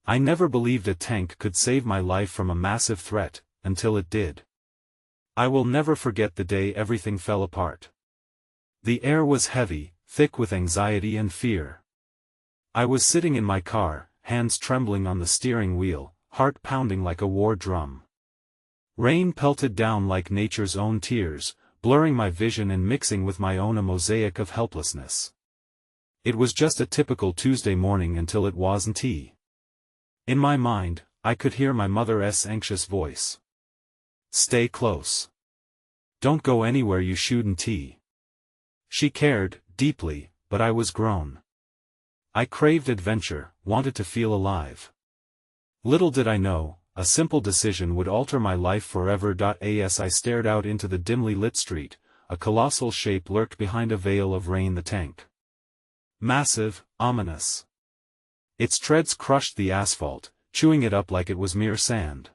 I never believed a tank could save my life from a massive threat, until it did. I will never forget the day everything fell apart. The air was heavy, thick with anxiety and fear. I was sitting in my car, hands trembling on the steering wheel, heart pounding like a war drum. Rain pelted down like nature's own tears, blurring my vision and mixing with my own a mosaic of helplessness. It was just a typical Tuesday morning until it wasn't. In my mind, I could hear my mother's anxious voice. "Stay close. Don't go anywhere you shouldn't." She cared, deeply, but I was grown. I craved adventure, wanted to feel alive. Little did I know, a simple decision would alter my life forever. As I stared out into the dimly lit street, a colossal shape lurked behind a veil of rain. The tank. Massive, ominous. Its treads crushed the asphalt, chewing it up like it was mere sand.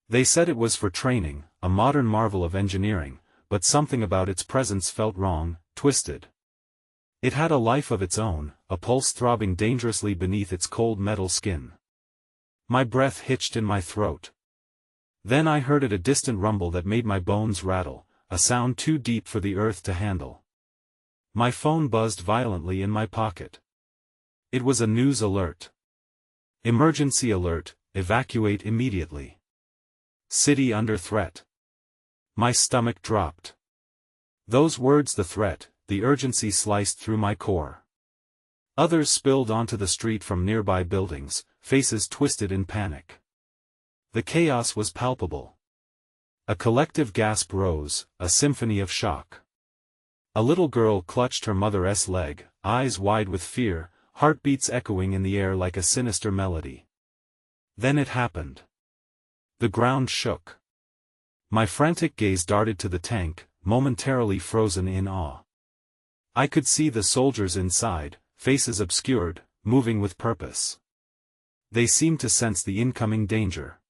They said it was for training, a modern marvel of engineering, but something about its presence felt wrong, twisted. It had a life of its own, a pulse throbbing dangerously beneath its cold metal skin. My breath hitched in my throat. Then I heard a distant rumble that made my bones rattle, a sound too deep for the earth to handle. My phone buzzed violently in my pocket. It was a news alert. Emergency alert, evacuate immediately. City under threat. My stomach dropped. Those words, the threat, the urgency sliced through my core. Others spilled onto the street from nearby buildings, faces twisted in panic. The chaos was palpable. A collective gasp rose, a symphony of shock. A little girl clutched her mother's leg, eyes wide with fear, heartbeats echoing in the air like a sinister melody. Then it happened. The ground shook. My frantic gaze darted to the tank, momentarily frozen in awe. I could see the soldiers inside, faces obscured, moving with purpose. They seemed to sense the incoming danger.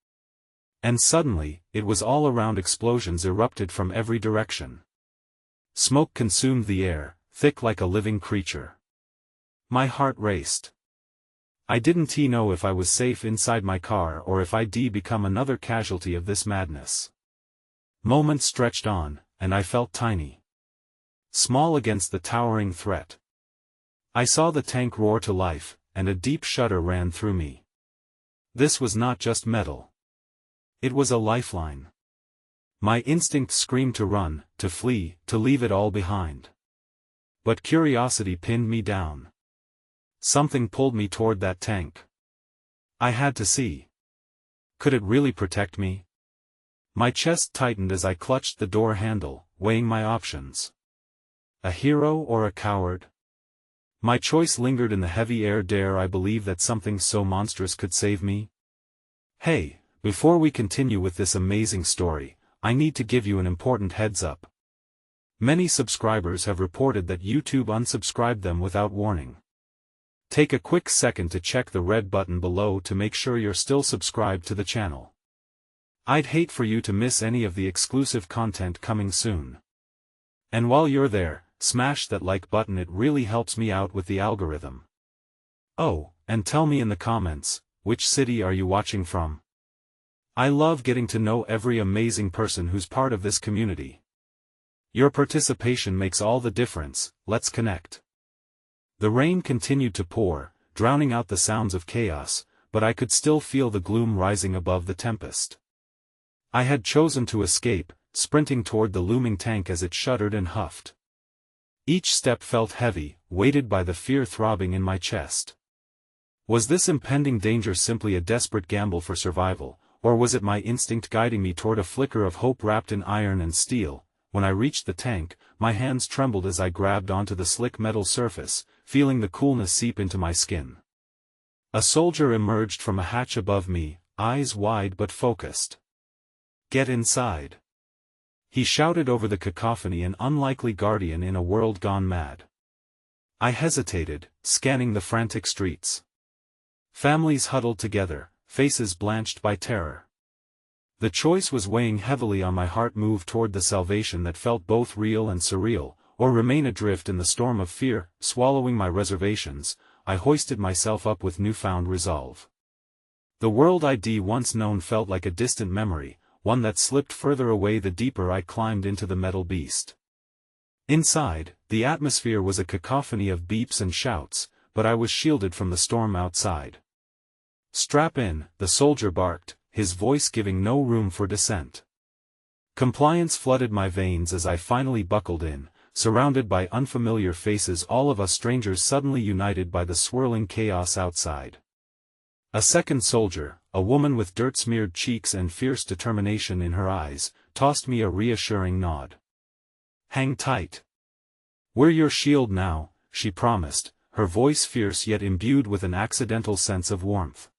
And suddenly, it was all around. Explosions erupted from every direction. Smoke consumed the air, thick like a living creature. My heart raced. I didn't know if I was safe inside my car or if I'd become another casualty of this madness. Moments stretched on, and I felt tiny. Small against the towering threat. I saw the tank roar to life, and a deep shudder ran through me. This was not just metal. It was a lifeline. My instinct screamed to run, to flee, to leave it all behind. But curiosity pinned me down. Something pulled me toward that tank. I had to see. Could it really protect me? My chest tightened as I clutched the door handle, weighing my options. A hero or a coward? My choice lingered in the heavy air. Dare I believe that something so monstrous could save me? Hey, before we continue with this amazing story, I need to give you an important heads up. Many subscribers have reported that YouTube unsubscribed them without warning. Take a quick second to check the red button below to make sure you're still subscribed to the channel. I'd hate for you to miss any of the exclusive content coming soon. And while you're there, smash that like button, it really helps me out with the algorithm. Oh, and tell me in the comments, which city are you watching from? I love getting to know every amazing person who's part of this community. Your participation makes all the difference. Let's connect. The rain continued to pour, drowning out the sounds of chaos, but I could still feel the gloom rising above the tempest. I had chosen to escape, sprinting toward the looming tank as it shuddered and huffed. Each step felt heavy, weighted by the fear throbbing in my chest. Was this impending danger simply a desperate gamble for survival, or was it my instinct guiding me toward a flicker of hope wrapped in iron and steel? When I reached the tank, my hands trembled as I grabbed onto the slick metal surface, feeling the coolness seep into my skin. A soldier emerged from a hatch above me, eyes wide but focused. "Get inside!" he shouted over the cacophony, an unlikely guardian in a world gone mad. I hesitated, scanning the frantic streets. Families huddled together, faces blanched by terror. The choice was weighing heavily on my heart: move toward the salvation that felt both real and surreal, or remain adrift in the storm of fear. Swallowing my reservations, I hoisted myself up with newfound resolve. The world I'd once known felt like a distant memory, one that slipped further away the deeper I climbed into the metal beast. Inside, the atmosphere was a cacophony of beeps and shouts, but I was shielded from the storm outside. "Strap in," the soldier barked, his voice giving no room for dissent. Compliance flooded my veins as I finally buckled in, surrounded by unfamiliar faces, all of us strangers suddenly united by the swirling chaos outside. A second soldier, a woman with dirt-smeared cheeks and fierce determination in her eyes, tossed me a reassuring nod. "Hang tight. We're your shield now," she promised, her voice fierce yet imbued with an accidental sense of warmth.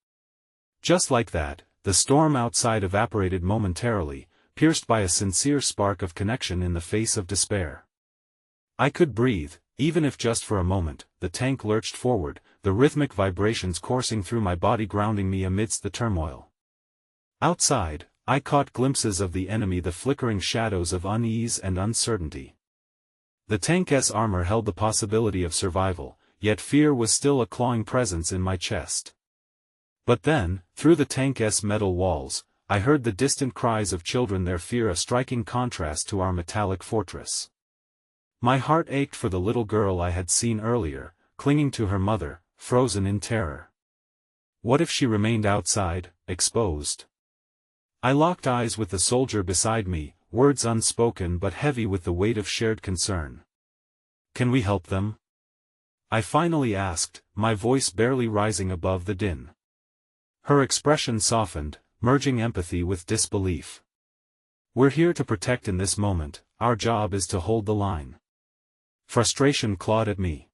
Just like that, the storm outside evaporated momentarily, pierced by a sincere spark of connection in the face of despair. I could breathe, even if just for a moment. The tank lurched forward, the rhythmic vibrations coursing through my body grounding me amidst the turmoil. Outside, I caught glimpses of the enemy, the flickering shadows of unease and uncertainty. The tank's armor held the possibility of survival, yet fear was still a clawing presence in my chest. But then, through the tank's metal walls, I heard the distant cries of children, their fear a striking contrast to our metallic fortress. My heart ached for the little girl I had seen earlier, clinging to her mother, frozen in terror. What if she remained outside, exposed? I locked eyes with the soldier beside me, words unspoken but heavy with the weight of shared concern. "Can we help them?" I finally asked, my voice barely rising above the din. Her expression softened, merging empathy with disbelief. "We're here to protect in this moment, our job is to hold the line." Frustration clawed at me.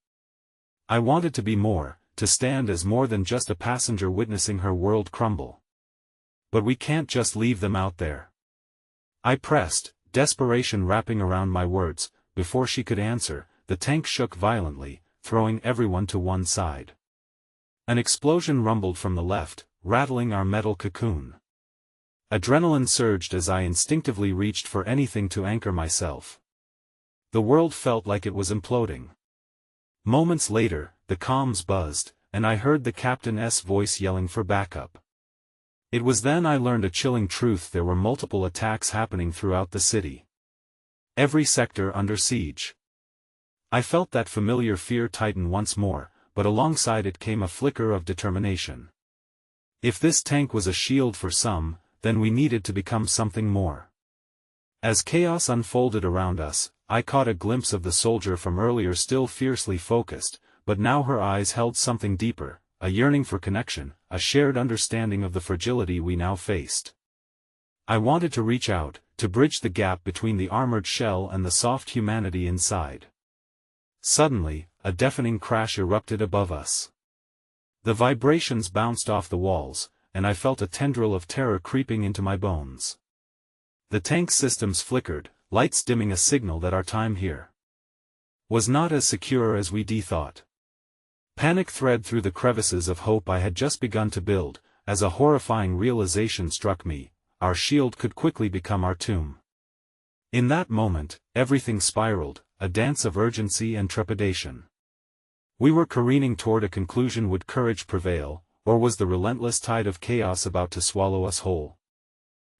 I wanted to be more, to stand as more than just a passenger witnessing her world crumble. "But we can't just leave them out there." I pressed, desperation wrapping around my words. Before she could answer, the tank shook violently, throwing everyone to one side. An explosion rumbled from the left, rattling our metal cocoon. Adrenaline surged as I instinctively reached for anything to anchor myself. The world felt like it was imploding. Moments later, the comms buzzed, and I heard the captain's voice yelling for backup. It was then I learned a chilling truth: there were multiple attacks happening throughout the city. Every sector under siege. I felt that familiar fear tighten once more, but alongside it came a flicker of determination. If this tank was a shield for some, then we needed to become something more. As chaos unfolded around us, I caught a glimpse of the soldier from earlier, still fiercely focused, but now her eyes held something deeper, a yearning for connection, a shared understanding of the fragility we now faced. I wanted to reach out, to bridge the gap between the armored shell and the soft humanity inside. Suddenly, a deafening crash erupted above us. The vibrations bounced off the walls, and I felt a tendril of terror creeping into my bones. The tank's systems flickered, lights dimming, a signal that our time here was not as secure as we thought. Panic thread through the crevices of hope I had just begun to build, as a horrifying realization struck me: our shield could quickly become our tomb. In that moment, everything spiraled, a dance of urgency and trepidation. We were careening toward a conclusion. Would courage prevail, or was the relentless tide of chaos about to swallow us whole?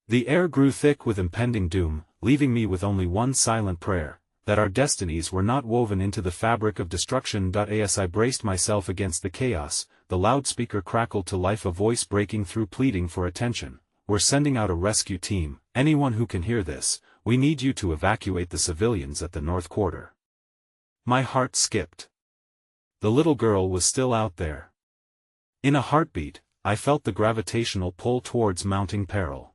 The air grew thick with impending doom, leaving me with only one silent prayer: that our destinies were not woven into the fabric of destruction. As I braced myself against the chaos, the loudspeaker crackled to life, a voice breaking through pleading for attention. "We're sending out a rescue team. Anyone who can hear this, we need you to evacuate the civilians at the North Quarter." My heart skipped. The little girl was still out there. In a heartbeat, I felt the gravitational pull towards mounting peril.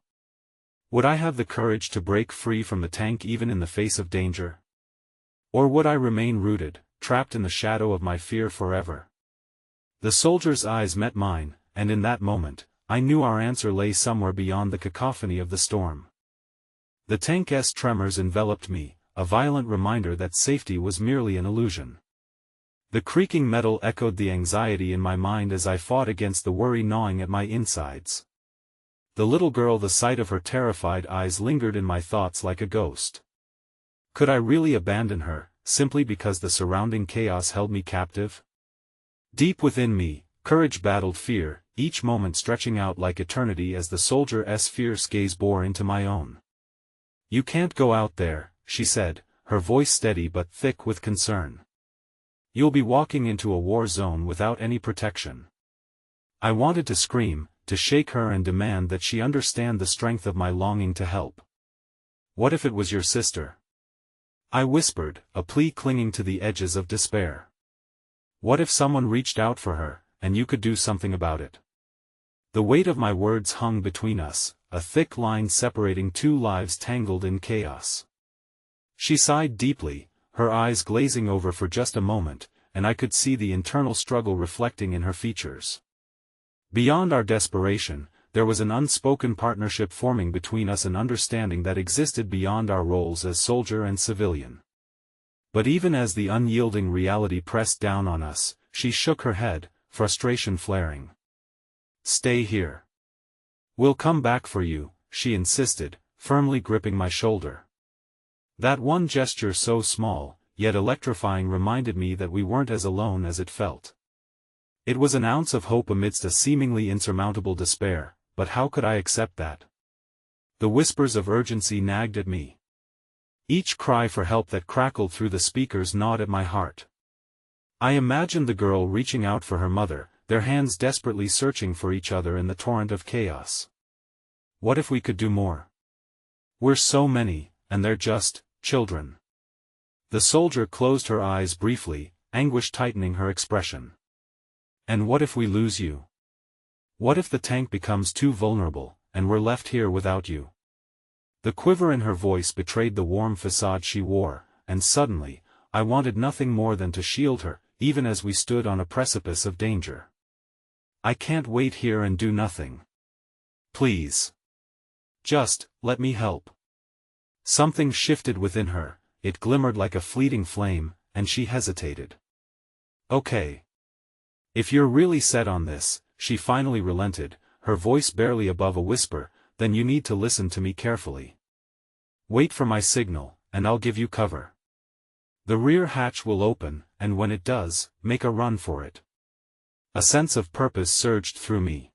Would I have the courage to break free from the tank even in the face of danger? Or would I remain rooted, trapped in the shadow of my fear forever? The soldier's eyes met mine, and in that moment, I knew our answer lay somewhere beyond the cacophony of the storm. The tank's tremors enveloped me, a violent reminder that safety was merely an illusion. The creaking metal echoed the anxiety in my mind as I fought against the worry gnawing at my insides. The little girl, the sight of her terrified eyes lingered in my thoughts like a ghost. Could I really abandon her, simply because the surrounding chaos held me captive? Deep within me, Courage battled fear, each moment stretching out like eternity as the soldier's fierce gaze bore into my own. "You can't go out there," she said, her voice steady but thick with concern. "You'll be walking into a war zone without any protection." I wanted to scream, to shake her and demand that she understand the strength of my longing to help. "What if it was your sister?" I whispered, a plea clinging to the edges of despair. "What if someone reached out for her, and you could do something about it?" The weight of my words hung between us, a thick line separating two lives tangled in chaos. She sighed deeply, her eyes glazing over for just a moment, and I could see the internal struggle reflecting in her features. Beyond our desperation, there was an unspoken partnership forming between us, an understanding that existed beyond our roles as soldier and civilian. But even as the unyielding reality pressed down on us, she shook her head, frustration flaring. "Stay here. We'll come back for you," she insisted, firmly gripping my shoulder. That one gesture, so small, yet electrifying, reminded me that we weren't as alone as it felt. It was an ounce of hope amidst a seemingly insurmountable despair, but how could I accept that? The whispers of urgency nagged at me. Each cry for help that crackled through the speakers gnawed at my heart. I imagined the girl reaching out for her mother, their hands desperately searching for each other in the torrent of chaos. What if we could do more? We're so many, and they're just children. The soldier closed her eyes briefly, anguish tightening her expression. "And what if we lose you? What if the tank becomes too vulnerable, and we're left here without you?" The quiver in her voice betrayed the warm facade she wore, and suddenly, I wanted nothing more than to shield her, even as we stood on a precipice of danger. "I can't wait here and do nothing. Please. Just, let me help." Something shifted within her, it glimmered like a fleeting flame, and she hesitated. "Okay. If you're really set on this," she finally relented, her voice barely above a whisper, "then you need to listen to me carefully. Wait for my signal, and I'll give you cover. The rear hatch will open, and when it does, make a run for it." A sense of purpose surged through me.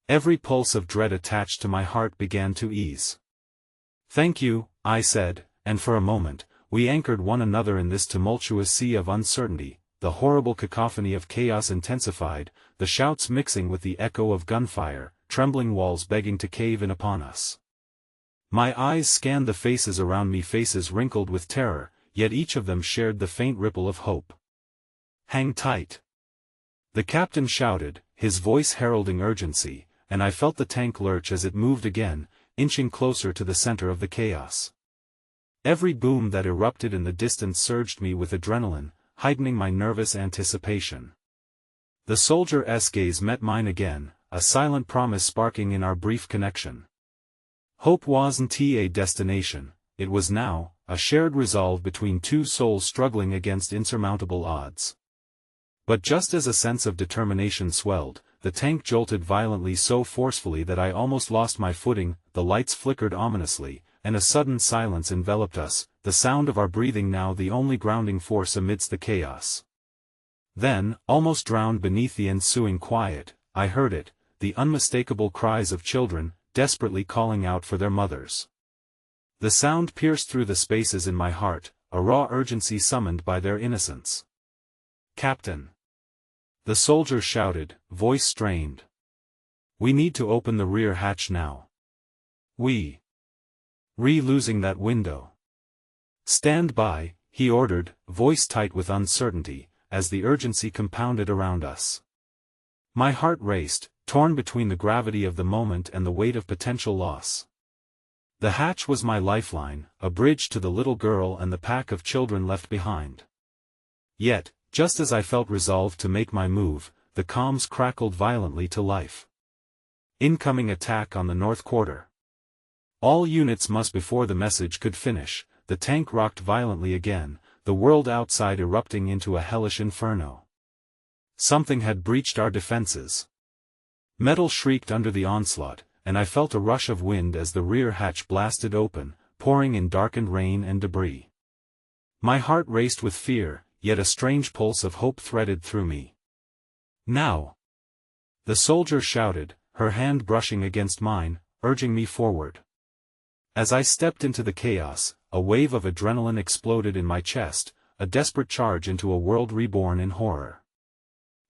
Every pulse of dread attached to my heart began to ease. "Thank you," I said, and for a moment, we anchored one another in this tumultuous sea of uncertainty. The horrible cacophony of chaos intensified, the shouts mixing with the echo of gunfire, trembling walls begging to cave in upon us. My eyes scanned the faces around me, faces wrinkled with terror, yet each of them shared the faint ripple of hope. "Hang tight," the captain shouted, his voice heralding urgency, and I felt the tank lurch as it moved again, inching closer to the center of the chaos. Every boom that erupted in the distance surged me with adrenaline, heightening my nervous anticipation. The soldier's gaze met mine again, a silent promise sparking in our brief connection. Hope wasn't a destination, it was now, a shared resolve between two souls struggling against insurmountable odds. But just as a sense of determination swelled, the tank jolted violently, so forcefully that I almost lost my footing. The lights flickered ominously, and a sudden silence enveloped us, the sound of our breathing now the only grounding force amidst the chaos. Then, almost drowned beneath the ensuing quiet, I heard it, the unmistakable cries of children, desperately calling out for their mothers. The sound pierced through the spaces in my heart, a raw urgency summoned by their innocence. "Captain!" the soldier shouted, voice strained. "We need to open the rear hatch now. We're losing that window." "Stand by," he ordered, voice tight with uncertainty, as the urgency compounded around us. My heart raced, torn between the gravity of the moment and the weight of potential loss. The hatch was my lifeline, a bridge to the little girl and the pack of children left behind. Yet, just as I felt resolved to make my move, the comms crackled violently to life. "Incoming attack on the north quarter. All units must." Before the message could finish, the tank rocked violently again, the world outside erupting into a hellish inferno. Something had breached our defenses. Metal shrieked under the onslaught, and I felt a rush of wind as the rear hatch blasted open, pouring in darkened rain and debris. My heart raced with fear, yet a strange pulse of hope threaded through me. Now, The soldier shouted, her hand brushing against mine, urging me forward. As I stepped into the chaos, a wave of adrenaline exploded in my chest, a desperate charge into a world reborn in horror.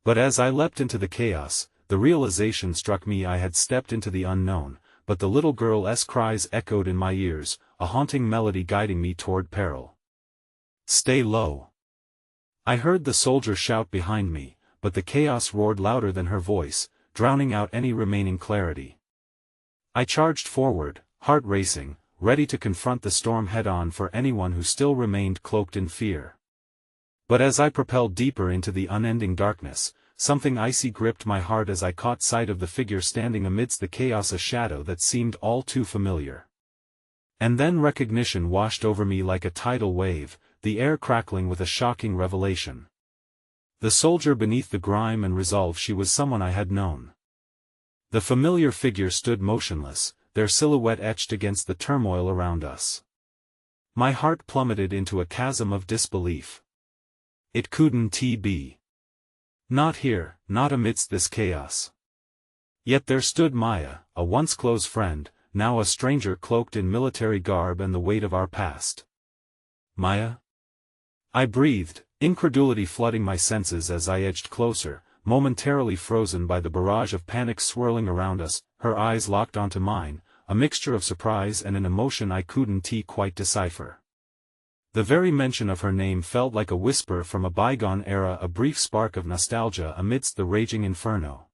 But as I leapt into the chaos, the realization struck me I had stepped into the unknown, but the little girl's cries echoed in my ears, a haunting melody guiding me toward peril. Stay low. I heard the soldier shout behind me, but the chaos roared louder than her voice, drowning out any remaining clarity. I charged forward, heart racing, ready to confront the storm head-on for anyone who still remained cloaked in fear. But as I propelled deeper into the unending darkness, something icy gripped my heart as I caught sight of the figure standing amidst the chaos, a shadow that seemed all too familiar. And then recognition washed over me like a tidal wave, the air crackling with a shocking revelation. The soldier beneath the grime and resolve, she was someone I had known. The familiar figure stood motionless, their silhouette etched against the turmoil around us. My heart plummeted into a chasm of disbelief. It couldn't be. Not here, not amidst this chaos. Yet there stood Maya, a once close friend, now a stranger cloaked in military garb and the weight of our past. Maya? I breathed, incredulity flooding my senses as I edged closer, momentarily frozen by the barrage of panic swirling around us. Her eyes locked onto mine, a mixture of surprise and an emotion I couldn't quite decipher. The very mention of her name felt like a whisper from a bygone era, a brief spark of nostalgia amidst the raging inferno.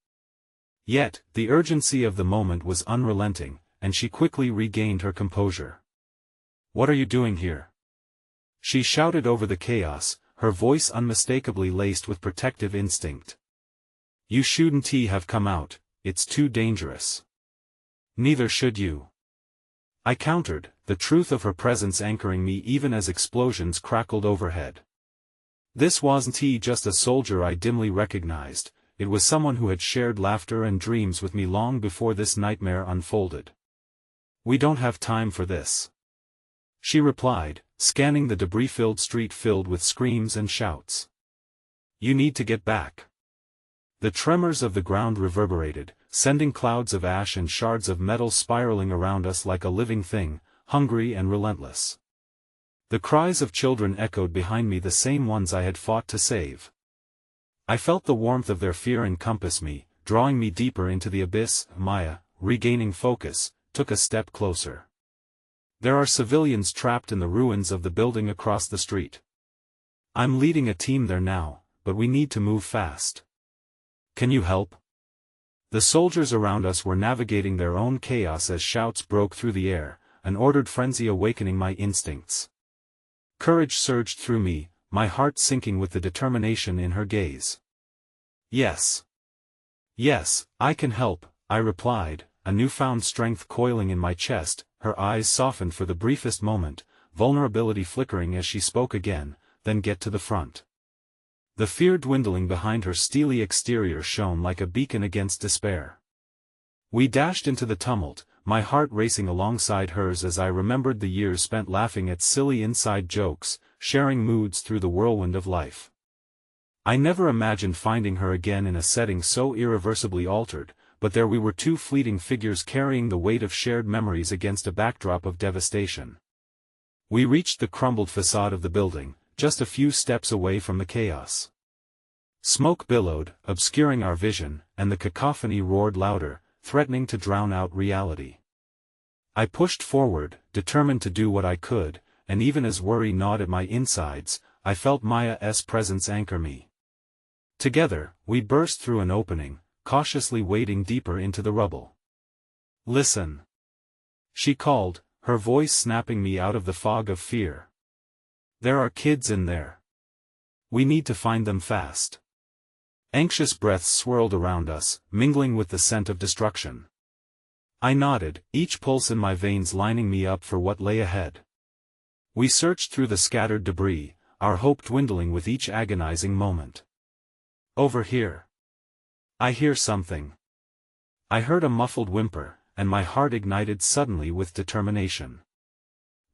Yet, the urgency of the moment was unrelenting, and she quickly regained her composure. "What are you doing here?" she shouted over the chaos, her voice unmistakably laced with protective instinct. "You shouldn't have come out, it's too dangerous." "Neither should you," I countered, the truth of her presence anchoring me even as explosions crackled overhead. This wasn't just a soldier I dimly recognized, it was someone who had shared laughter and dreams with me long before this nightmare unfolded. "We don't have time for this," she replied, scanning the debris-filled street filled with screams and shouts. "You need to get back." The tremors of the ground reverberated, sending clouds of ash and shards of metal spiraling around us like a living thing, hungry and relentless. The cries of children echoed behind me, the same ones I had fought to save. I felt the warmth of their fear encompass me, drawing me deeper into the abyss. Maya, regaining focus, took a step closer. "There are civilians trapped in the ruins of the building across the street. I'm leading a team there now, but we need to move fast. Can you help?" The soldiers around us were navigating their own chaos as shouts broke through the air, an ordered frenzy awakening my instincts. Courage surged through me, my heart sinking with the determination in her gaze. Yes, I can help," I replied, a newfound strength coiling in my chest. Her eyes softened for the briefest moment, vulnerability flickering as she spoke again, "Then get to the front." The fear dwindling behind her steely exterior shone like a beacon against despair. We dashed into the tumult, my heart racing alongside hers as I remembered the years spent laughing at silly inside jokes, sharing moods through the whirlwind of life. I never imagined finding her again in a setting so irreversibly altered, but there we were, two fleeting figures carrying the weight of shared memories against a backdrop of devastation. We reached the crumbled facade of the building, just a few steps away from the chaos. Smoke billowed, obscuring our vision, and the cacophony roared louder, threatening to drown out reality. I pushed forward, determined to do what I could, and even as worry gnawed at my insides, I felt Maya's presence anchor me. Together, we burst through an opening, cautiously wading deeper into the rubble. "Listen," she called, her voice snapping me out of the fog of fear. "There are kids in there. We need to find them fast." Anxious breaths swirled around us, mingling with the scent of destruction. I nodded, each pulse in my veins lining me up for what lay ahead. We searched through the scattered debris, our hope dwindling with each agonizing moment. "Over here. I hear something." I heard a muffled whimper, and my heart ignited suddenly with determination.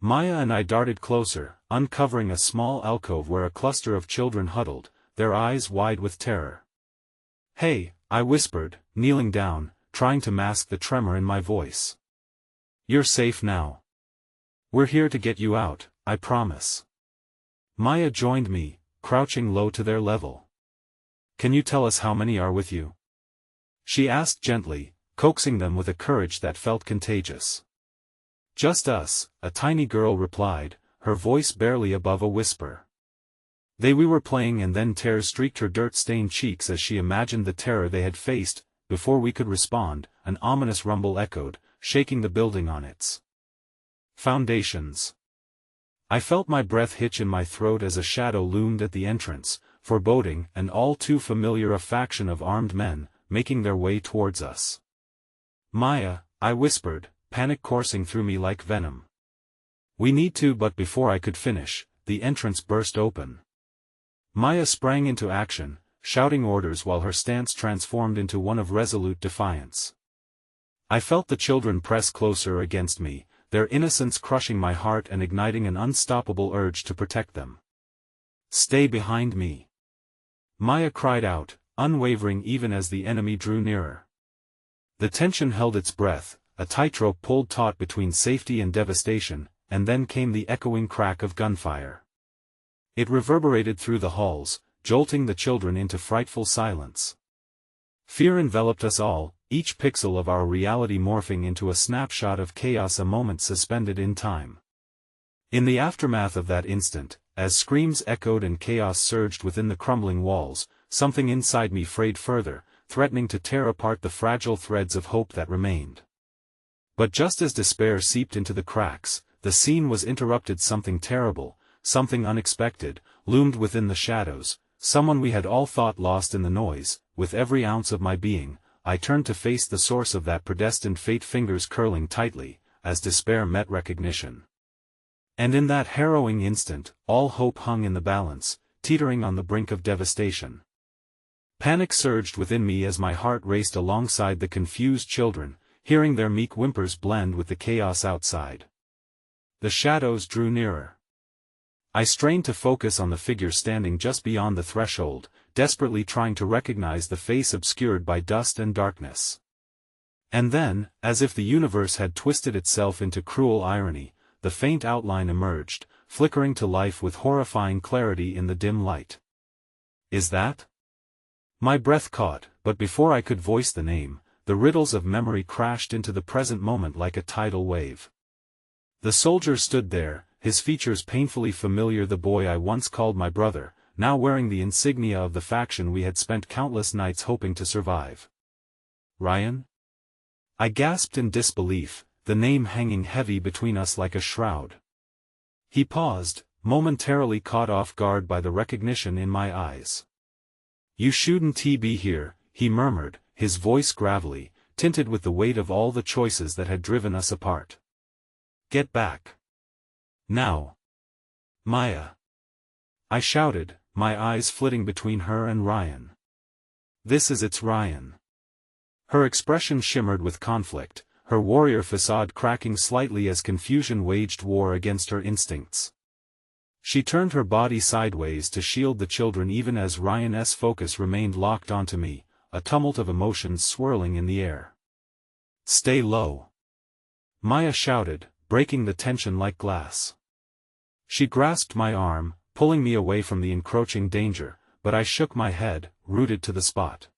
Maya and I darted closer, uncovering a small alcove where a cluster of children huddled, their eyes wide with terror. "Hey," I whispered, kneeling down, trying to mask the tremor in my voice. "You're safe now. We're here to get you out, I promise." Maya joined me, crouching low to their level. "Can you tell us how many are with you?" she asked gently, coaxing them with a courage that felt contagious. "Just us," a tiny girl replied, her voice barely above a whisper. We were playing, and then tears streaked her dirt-stained cheeks as she imagined the terror they had faced. Before we could respond, an ominous rumble echoed, shaking the building on its foundations. I felt my breath hitch in my throat as a shadow loomed at the entrance, foreboding, and all too familiar, a faction of armed men, making their way towards us. "Maya," I whispered, panic coursing through me like venom. "We need to," but before I could finish, the entrance burst open. Maya sprang into action, shouting orders while her stance transformed into one of resolute defiance. I felt the children press closer against me, their innocence crushing my heart and igniting an unstoppable urge to protect them. "Stay behind me!" Maya cried out, unwavering even as the enemy drew nearer. The tension held its breath, a tightrope pulled taut between safety and devastation, and then came the echoing crack of gunfire. It reverberated through the halls, jolting the children into frightful silence. Fear enveloped us all, each pixel of our reality morphing into a snapshot of chaos, a moment suspended in time. In the aftermath of that instant, as screams echoed and chaos surged within the crumbling walls, something inside me frayed further, threatening to tear apart the fragile threads of hope that remained. But just as despair seeped into the cracks, the scene was interrupted. Something terrible, something unexpected, loomed within the shadows, someone we had all thought lost in the noise. With every ounce of my being, I turned to face the source of that predestined fate, fingers curling tightly, as despair met recognition. And in that harrowing instant, all hope hung in the balance, teetering on the brink of devastation. Panic surged within me as my heart raced alongside the confused children, hearing their meek whimpers blend with the chaos outside. The shadows drew nearer. I strained to focus on the figure standing just beyond the threshold, desperately trying to recognize the face obscured by dust and darkness. And then, as if the universe had twisted itself into cruel irony, the faint outline emerged, flickering to life with horrifying clarity in the dim light. "Is that?" My breath caught, but before I could voice the name, the riddles of memory crashed into the present moment like a tidal wave. The soldier stood there, his features painfully familiar, the boy I once called my brother, now wearing the insignia of the faction we had spent countless nights hoping to survive. "Ryan?" I gasped in disbelief, the name hanging heavy between us like a shroud. He paused, momentarily caught off guard by the recognition in my eyes. "You shouldn't be here," he murmured, his voice gravelly, tinted with the weight of all the choices that had driven us apart. "Get back. Now." "Maya!" I shouted, my eyes flitting between her and Ryan. It's Ryan." Her expression shimmered with conflict, her warrior facade cracking slightly as confusion waged war against her instincts. She turned her body sideways to shield the children even as Ryan's focus remained locked onto me, a tumult of emotions swirling in the air. "Stay low," Maya shouted, breaking the tension like glass. She grasped my arm, pulling me away from the encroaching danger, but I shook my head, rooted to the spot.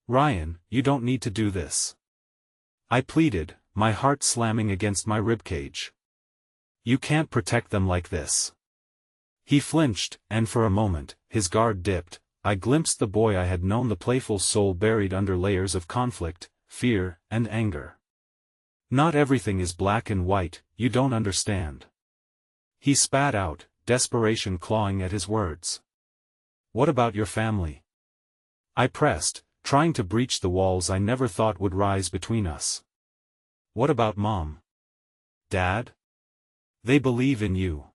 "Ryan, you don't need to do this," I pleaded, my heart slamming against my ribcage. "You can't protect them like this." He flinched, and for a moment, his guard dipped. I glimpsed the boy I had known, the playful soul buried under layers of conflict, fear, and anger. "Not everything is black and white, you don't understand," he spat out, desperation clawing at his words. "What about your family?" I pressed, trying to breach the walls I never thought would rise between us. "What about Mom? Dad? They believe in you."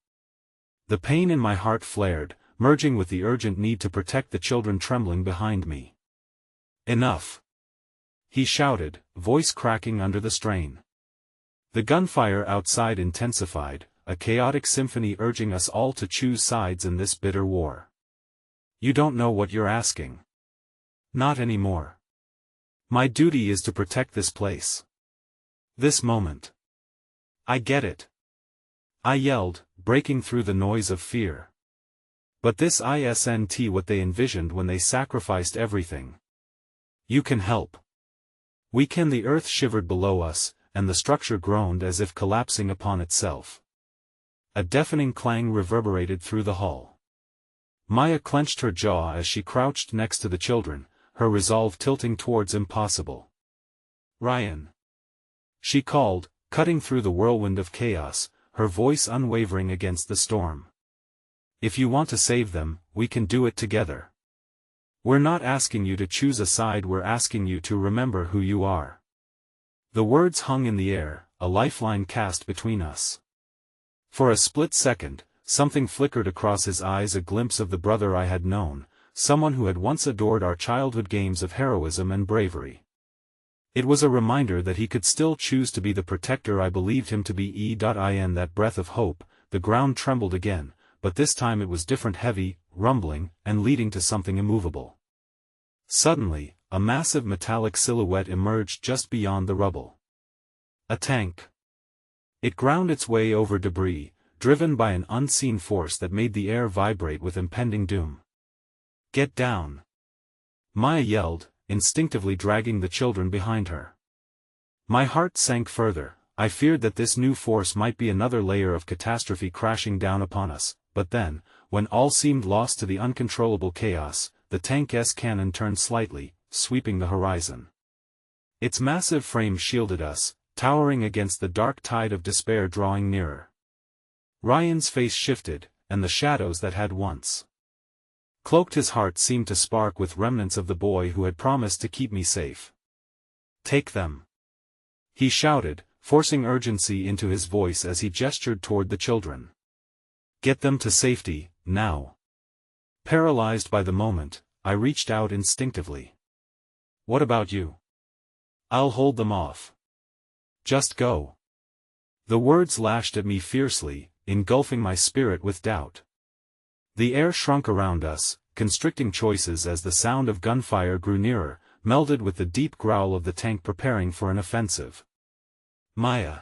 The pain in my heart flared, merging with the urgent need to protect the children trembling behind me. "Enough!" he shouted, voice cracking under the strain. The gunfire outside intensified, a chaotic symphony urging us all to choose sides in this bitter war. "You don't know what you're asking." "Not anymore." My duty is to protect this place. This moment. I get it. I yelled, breaking through the noise of fear. But this isn't what they envisioned when they sacrificed everything. You can help. We can. The earth shivered below us, and the structure groaned as if collapsing upon itself. A deafening clang reverberated through the hall. Maya clenched her jaw as she crouched next to the children, her resolve tilting towards impossible. Ryan. She called, cutting through the whirlwind of chaos, her voice unwavering against the storm. If you want to save them, we can do it together. We're not asking you to choose a side, we're asking you to remember who you are. The words hung in the air, a lifeline cast between us. For a split second, something flickered across his eyes, a glimpse of the brother I had known, someone who had once adored our childhood games of heroism and bravery. It was a reminder that he could still choose to be the protector I believed him to be. In that breath of hope, the ground trembled again, but this time it was different, heavy, rumbling, and leading to something immovable. Suddenly, a massive metallic silhouette emerged just beyond the rubble. A tank. It ground its way over debris, driven by an unseen force that made the air vibrate with impending doom. Get down! Maya yelled, instinctively dragging the children behind her. My heart sank further. I feared that this new force might be another layer of catastrophe crashing down upon us, but then, when all seemed lost to the uncontrollable chaos, the tank's cannon turned slightly, sweeping the horizon. Its massive frame shielded us, towering against the dark tide of despair drawing nearer. Ryan's face shifted, and the shadows that had once cloaked his heart seemed to spark with remnants of the boy who had promised to keep me safe. Take them! He shouted, forcing urgency into his voice as he gestured toward the children. Get them to safety, now. Paralyzed by the moment, I reached out instinctively. What about you? I'll hold them off. Just go. The words lashed at me fiercely, engulfing my spirit with doubt. The air shrunk around us, constricting choices as the sound of gunfire grew nearer, melded with the deep growl of the tank preparing for an offensive. Maya.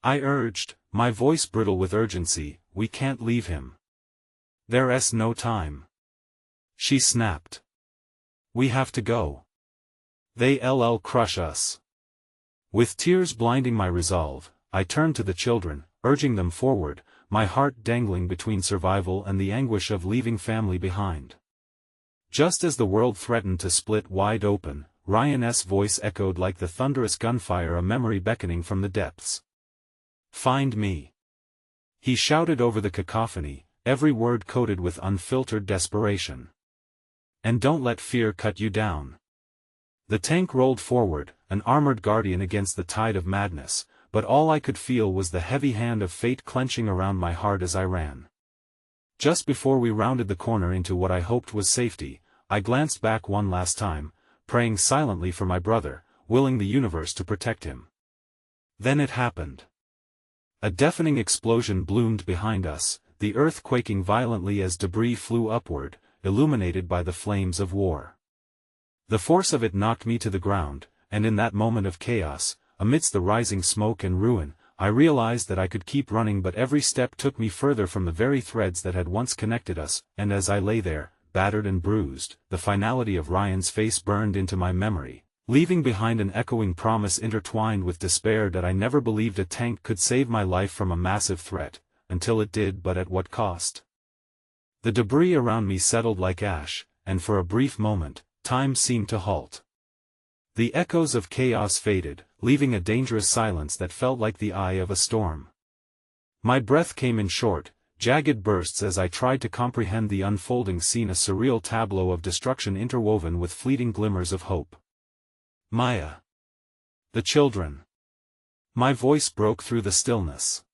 I urged, my voice brittle with urgency, we can't leave him. There's no time. She snapped. We have to go. They'll crush us. With tears blinding my resolve, I turned to the children, urging them forward, my heart dangling between survival and the anguish of leaving family behind. Just as the world threatened to split wide open, Ryan's voice echoed like the thunderous gunfire, a memory beckoning from the depths. Find me. He shouted over the cacophony, every word coated with unfiltered desperation. And don't let fear cut you down. The tank rolled forward, an armored guardian against the tide of madness, but all I could feel was the heavy hand of fate clenching around my heart as I ran. Just before we rounded the corner into what I hoped was safety, I glanced back one last time, praying silently for my brother, willing the universe to protect him. Then it happened. A deafening explosion bloomed behind us, the earth quaking violently as debris flew upward, illuminated by the flames of war. The force of it knocked me to the ground, and in that moment of chaos, amidst the rising smoke and ruin, I realized that I could keep running, but every step took me further from the very threads that had once connected us, and as I lay there, battered and bruised, the finality of Ryan's face burned into my memory, leaving behind an echoing promise intertwined with despair that I never believed a tank could save my life from a massive threat, until it did, but at what cost? The debris around me settled like ash, and for a brief moment, time seemed to halt. The echoes of chaos faded, leaving a dangerous silence that felt like the eye of a storm. My breath came in short, jagged bursts as I tried to comprehend the unfolding scene, a surreal tableau of destruction interwoven with fleeting glimmers of hope. Maya. The children. My voice broke through the stillness.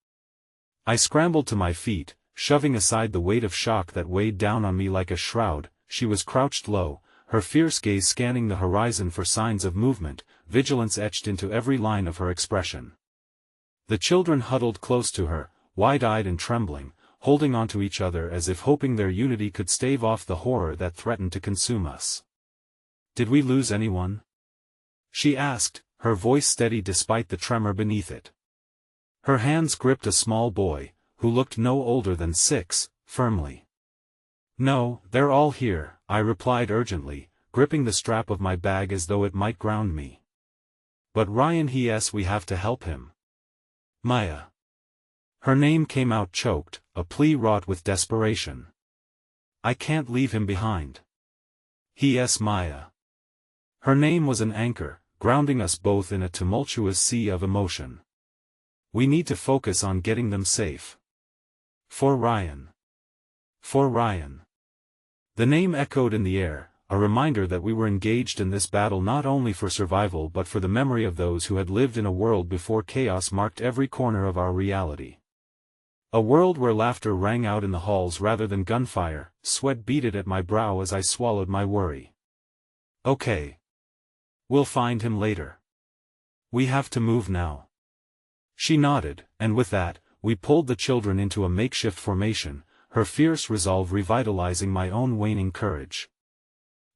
I scrambled to my feet, shoving aside the weight of shock that weighed down on me like a shroud. She was crouched low, her fierce gaze scanning the horizon for signs of movement, vigilance etched into every line of her expression. The children huddled close to her, wide-eyed and trembling, holding onto each other as if hoping their unity could stave off the horror that threatened to consume us. Did we lose anyone? she asked, her voice steady despite the tremor beneath it. Her hands gripped a small boy, who looked no older than 6, firmly. "No, they're all here," I replied urgently, gripping the strap of my bag as though it might ground me. "But Ryan, we have to help him." "Maya." Her name came out choked, a plea wrought with desperation. "I can't leave him behind." Maya. Her name was an anchor, grounding us both in a tumultuous sea of emotion. "We need to focus on getting them safe. For Ryan. For Ryan." The name echoed in the air, a reminder that we were engaged in this battle not only for survival but for the memory of those who had lived in a world before chaos marked every corner of our reality. A world where laughter rang out in the halls rather than gunfire. Sweat beaded at my brow as I swallowed my worry. "Okay. We'll find him later. We have to move now." She nodded, and with that, we pulled the children into a makeshift formation, her fierce resolve revitalizing my own waning courage.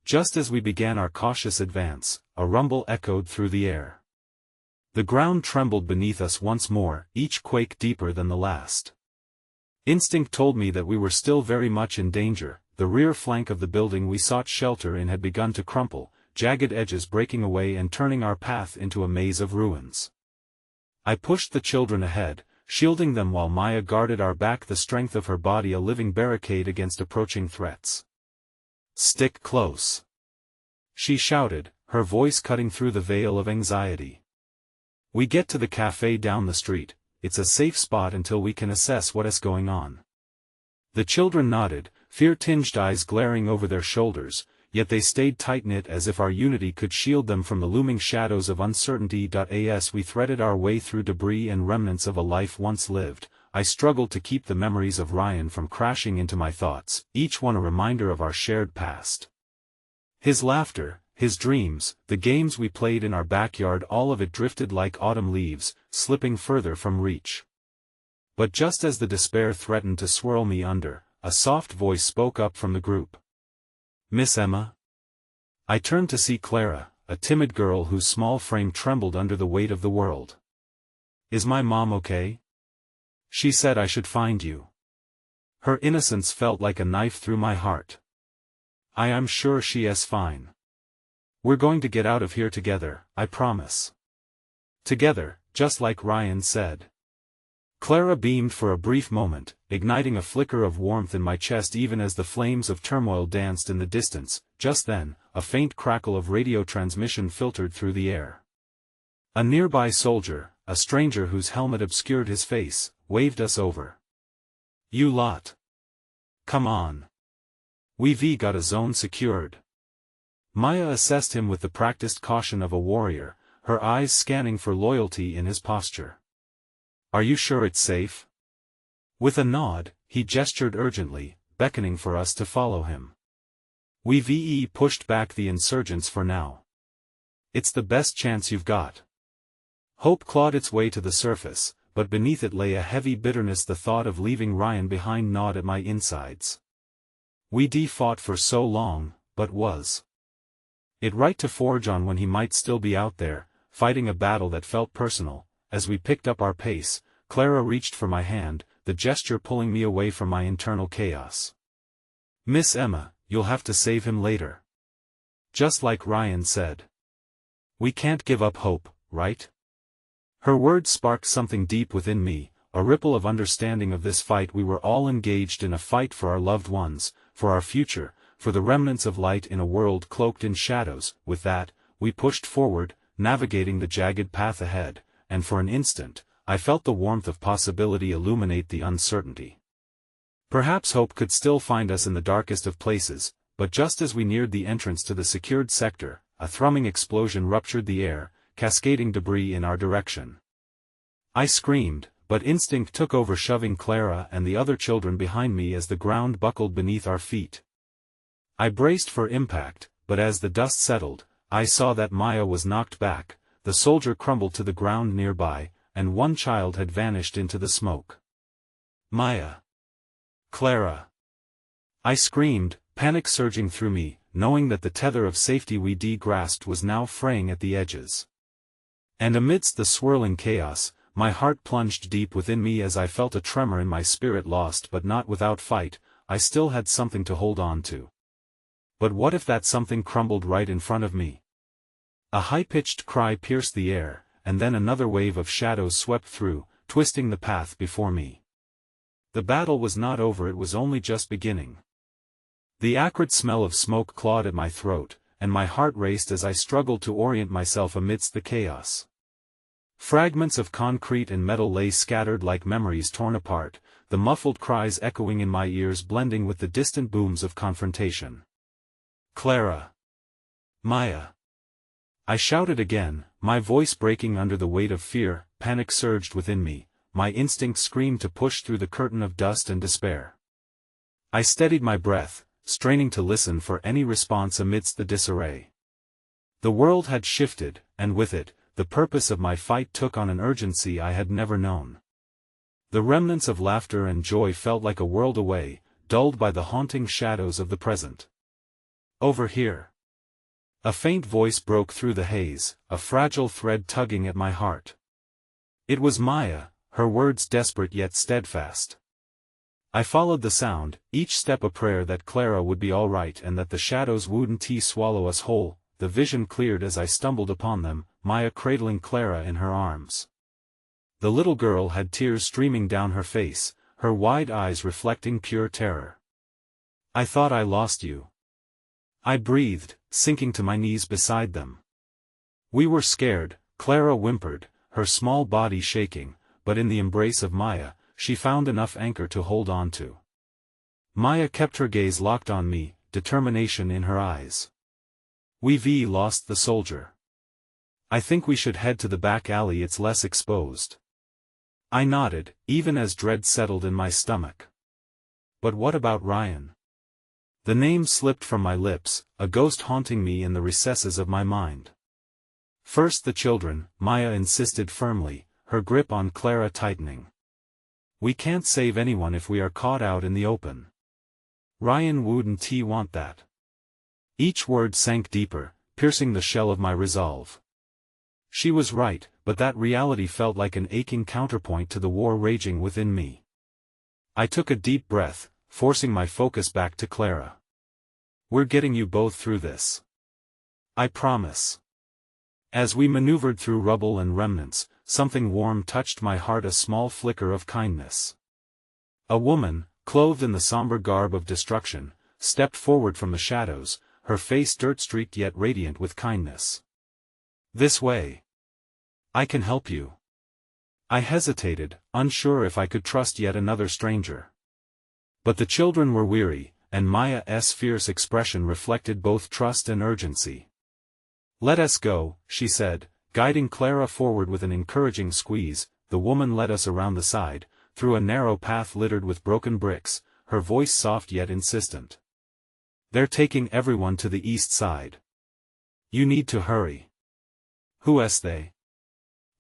Just as we began our cautious advance, a rumble echoed through the air. The ground trembled beneath us once more, each quake deeper than the last. Instinct told me that we were still very much in danger. The rear flank of the building we sought shelter in had begun to crumple, jagged edges breaking away and turning our path into a maze of ruins. I pushed the children ahead, shielding them while Maya guarded our back, the strength of her body a living barricade against approaching threats. "Stick close," she shouted, her voice cutting through the veil of anxiety. "We get to the cafe down the street. It's a safe spot until we can assess what is going on." The children nodded, fear-tinged eyes glaring over their shoulders, yet they stayed tight-knit as if our unity could shield them from the looming shadows of uncertainty. As we threaded our way through debris and remnants of a life once lived, I struggled to keep the memories of Ryan from crashing into my thoughts, each one a reminder of our shared past. His laughter, his dreams, the games we played in our backyard, all of it drifted like autumn leaves, slipping further from reach. But just as the despair threatened to swirl me under, a soft voice spoke up from the group. "Miss Emma?" I turned to see Clara, a timid girl whose small frame trembled under the weight of the world. "Is my mom okay? She said I should find you." Her innocence felt like a knife through my heart. "I am sure she is fine. We're going to get out of here together, I promise." Together, just like Ryan said. Clara beamed for a brief moment, igniting a flicker of warmth in my chest even as the flames of turmoil danced in the distance. Just then, a faint crackle of radio transmission filtered through the air. A nearby soldier, a stranger whose helmet obscured his face, waved us over. "You lot. Come on. We've got a zone secured." Maya assessed him with the practiced caution of a warrior, her eyes scanning for loyalty in his posture. "Are you sure it's safe?" With a nod, he gestured urgently, beckoning for us to follow him. We've pushed back the insurgents for now. "It's the best chance you've got." Hope clawed its way to the surface, but beneath it lay a heavy bitterness. The thought of leaving Ryan behind gnawed at my insides. We'd fought for so long, but was it right to forge on when he might still be out there, fighting a battle that felt personal? As we picked up our pace, Clara reached for my hand, the gesture pulling me away from my internal chaos. "Miss Emma, you'll have to save him later. Just like Ryan said. We can't give up hope, right?" Her words sparked something deep within me, a ripple of understanding of this fight. We were all engaged in a fight for our loved ones, for our future, for the remnants of light in a world cloaked in shadows. With that, we pushed forward, navigating the jagged path ahead, and for an instant, I felt the warmth of possibility illuminate the uncertainty. Perhaps hope could still find us in the darkest of places, but just as we neared the entrance to the secured sector, a thrumming explosion ruptured the air, cascading debris in our direction. I screamed, but instinct took over, shoving Clara and the other children behind me as the ground buckled beneath our feet. I braced for impact, but as the dust settled, I saw that Maya was knocked back, the soldier crumbled to the ground nearby, and one child had vanished into the smoke. "Maya! Clara!" I screamed, panic surging through me, knowing that the tether of safety we grasped was now fraying at the edges. And amidst the swirling chaos, my heart plunged deep within me as I felt a tremor in my spirit. Lost but not without fight, I still had something to hold on to. But what if that something crumbled right in front of me? A high-pitched cry pierced the air, and then another wave of shadows swept through, twisting the path before me. The battle was not over, it was only just beginning. The acrid smell of smoke clawed at my throat, and my heart raced as I struggled to orient myself amidst the chaos. Fragments of concrete and metal lay scattered like memories torn apart, the muffled cries echoing in my ears blending with the distant booms of confrontation. "Clara! Maya!" I shouted again, my voice breaking under the weight of fear. Panic surged within me, my instinct screamed to push through the curtain of dust and despair. I steadied my breath, straining to listen for any response amidst the disarray. The world had shifted, and with it, the purpose of my fight took on an urgency I had never known. The remnants of laughter and joy felt like a world away, dulled by the haunting shadows of the present. "Over here." A faint voice broke through the haze, a fragile thread tugging at my heart. It was Maya, her words desperate yet steadfast. I followed the sound, each step a prayer that Clara would be all right and that the shadows wouldn't swallow us whole. The vision cleared as I stumbled upon them, Maya cradling Clara in her arms. The little girl had tears streaming down her face, her wide eyes reflecting pure terror. "I thought I lost you," I breathed, sinking to my knees beside them. "We were scared," Clara whimpered, her small body shaking, but in the embrace of Maya, she found enough anchor to hold on to. Maya kept her gaze locked on me, determination in her eyes. "We've lost the soldier. I think we should head to the back alley, it's less exposed." I nodded, even as dread settled in my stomach. "But what about Ryan?" The name slipped from my lips, a ghost haunting me in the recesses of my mind. "First the children," Maya insisted firmly, her grip on Clara tightening. "We can't save anyone if we are caught out in the open. Ryan wouldn't want that." Each word sank deeper, piercing the shell of my resolve. She was right, but that reality felt like an aching counterpoint to the war raging within me. I took a deep breath, forcing my focus back to Clara. "We're getting you both through this. I promise." As we maneuvered through rubble and remnants, something warm touched my heart, a small flicker of kindness. A woman, clothed in the somber garb of destruction, stepped forward from the shadows, her face dirt-streaked yet radiant with kindness. "This way. I can help you." I hesitated, unsure if I could trust yet another stranger. But the children were weary, and Maya's fierce expression reflected both trust and urgency. "Let us go," she said, guiding Clara forward with an encouraging squeeze. The woman led us around the side, through a narrow path littered with broken bricks, her voice soft yet insistent. "They're taking everyone to the east side. You need to hurry." "Who's they?"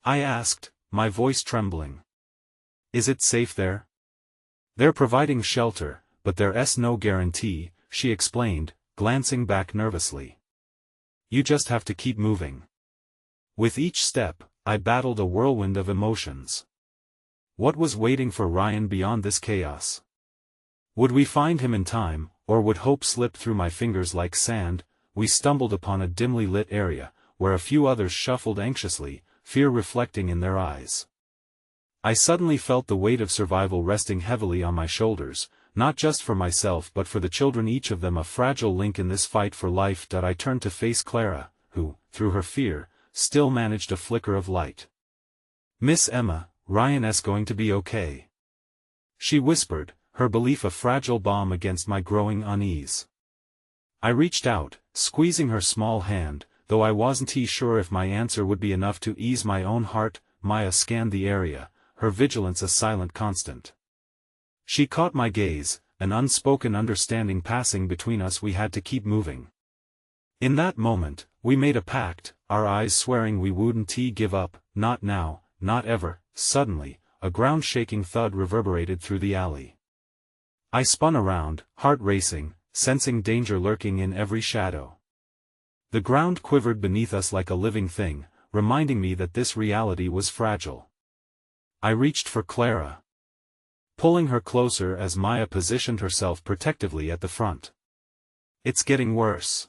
I asked, my voice trembling. "Is it safe there?" "They're providing shelter, but there's no guarantee," she explained, glancing back nervously. "You just have to keep moving." With each step, I battled a whirlwind of emotions. What was waiting for Ryan beyond this chaos? Would we find him in time, or would hope slip through my fingers like sand? We stumbled upon a dimly lit area, where a few others shuffled anxiously, fear reflecting in their eyes. I suddenly felt the weight of survival resting heavily on my shoulders, not just for myself but for the children, each of them a fragile link in this fight for life. I turned to face Clara, who, through her fear, still managed a flicker of light. "Miss Emma, Ryan's going to be okay," she whispered, her belief a fragile balm against my growing unease. I reached out, squeezing her small hand, though I wasn't sure if my answer would be enough to ease my own heart. Maya scanned the area, her vigilance a silent constant. She caught my gaze, an unspoken understanding passing between us. We had to keep moving. In that moment, we made a pact, our eyes swearing we wouldn't give up, not now, not ever. Suddenly, a ground-shaking thud reverberated through the alley. I spun around, heart racing, sensing danger lurking in every shadow. The ground quivered beneath us like a living thing, reminding me that this reality was fragile. I reached for Clara, pulling her closer as Maya positioned herself protectively at the front. "It's getting worse."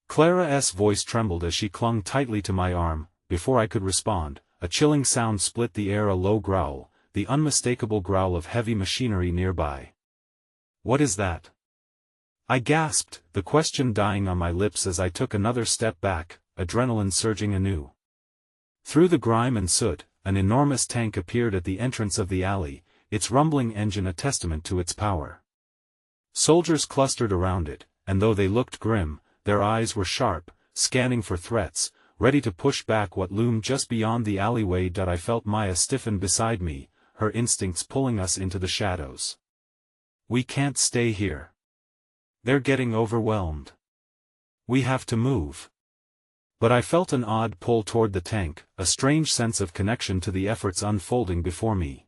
Clara's voice trembled as she clung tightly to my arm. Before I could respond, a chilling sound split the air, a low growl, the unmistakable growl of heavy machinery nearby. "What is that?" I gasped, the question dying on my lips as I took another step back, adrenaline surging anew. Through the grime and soot, an enormous tank appeared at the entrance of the alley, its rumbling engine a testament to its power. Soldiers clustered around it, and though they looked grim, their eyes were sharp, scanning for threats, ready to push back what loomed just beyond the alleyway. I felt Maya stiffen beside me, her instincts pulling us into the shadows. "We can't stay here. They're getting overwhelmed. We have to move." But I felt an odd pull toward the tank, a strange sense of connection to the efforts unfolding before me.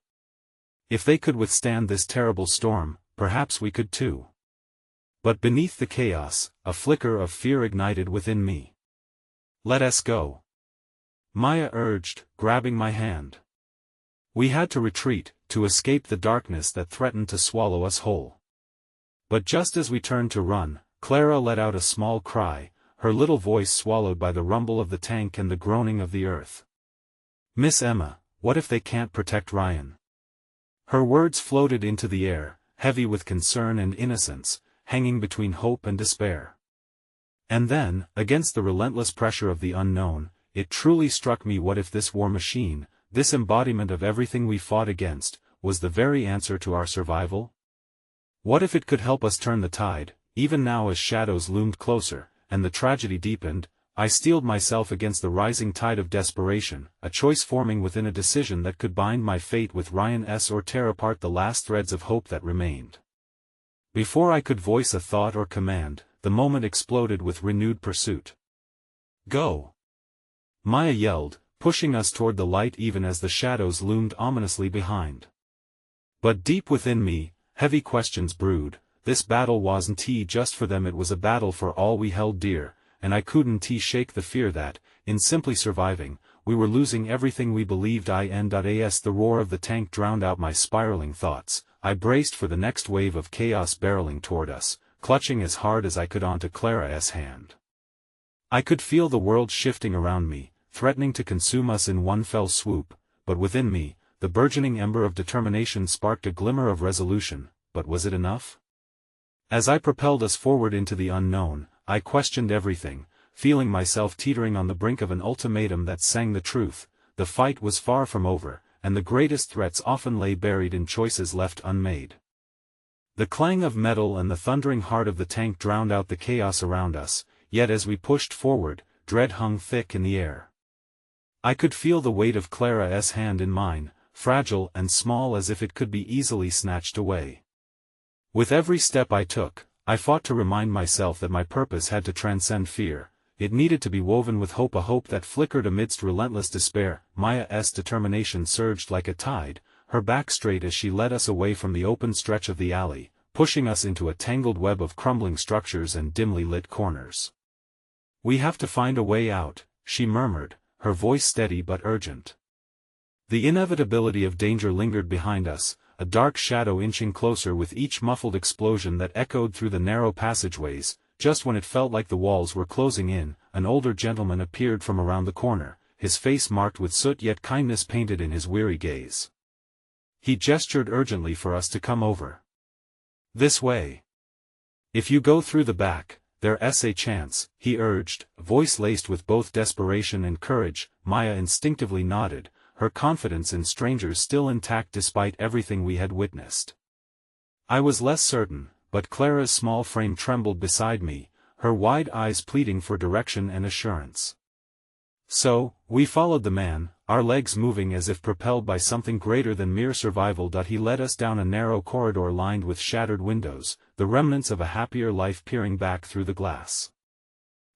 If they could withstand this terrible storm, perhaps we could too. But beneath the chaos, a flicker of fear ignited within me. "Let us go," Maya urged, grabbing my hand. We had to retreat, to escape the darkness that threatened to swallow us whole. But just as we turned to run, Clara let out a small cry, her little voice swallowed by the rumble of the tank and the groaning of the earth. "Miss Emma, what if they can't protect Ryan?" Her words floated into the air, heavy with concern and innocence, hanging between hope and despair. And then, against the relentless pressure of the unknown, it truly struck me: what if this war machine, this embodiment of everything we fought against, was the very answer to our survival? What if it could help us turn the tide? Even now, as shadows loomed closer, and the tragedy deepened, I steeled myself against the rising tide of desperation, a choice forming within a decision that could bind my fate with Ryan's or tear apart the last threads of hope that remained. Before I could voice a thought or command, the moment exploded with renewed pursuit. "Go!" Maya yelled, pushing us toward the light even as the shadows loomed ominously behind. But deep within me, heavy questions brewed. This battle wasn't just for them, it was a battle for all we held dear, and I couldn't shake the fear that, in simply surviving, we were losing everything we believed in. As the roar of the tank drowned out my spiraling thoughts, I braced for the next wave of chaos barreling toward us, clutching as hard as I could onto Clara's hand. I could feel the world shifting around me, threatening to consume us in one fell swoop, but within me, the burgeoning ember of determination sparked a glimmer of resolution. But was it enough? As I propelled us forward into the unknown, I questioned everything, feeling myself teetering on the brink of an ultimatum that sang the truth: the fight was far from over, and the greatest threats often lay buried in choices left unmade. The clang of metal and the thundering heart of the tank drowned out the chaos around us, yet as we pushed forward, dread hung thick in the air. I could feel the weight of Clara's hand in mine, fragile and small as if it could be easily snatched away. With every step I took, I fought to remind myself that my purpose had to transcend fear. It needed to be woven with hope, a hope that flickered amidst relentless despair. Maya's determination surged like a tide, her back straight as she led us away from the open stretch of the alley, pushing us into a tangled web of crumbling structures and dimly lit corners. "We have to find a way out," she murmured, her voice steady but urgent. The inevitability of danger lingered behind us, a dark shadow inching closer with each muffled explosion that echoed through the narrow passageways. Just when it felt like the walls were closing in, an older gentleman appeared from around the corner, his face marked with soot yet kindness painted in his weary gaze. He gestured urgently for us to come over. "This way. If you go through the back, there's a chance," he urged, a voice laced with both desperation and courage. Maya instinctively nodded, her confidence in strangers still intact despite everything we had witnessed. I was less certain, but Clara's small frame trembled beside me, her wide eyes pleading for direction and assurance. So, we followed the man, our legs moving as if propelled by something greater than mere survival. He led us down a narrow corridor lined with shattered windows, the remnants of a happier life peering back through the glass.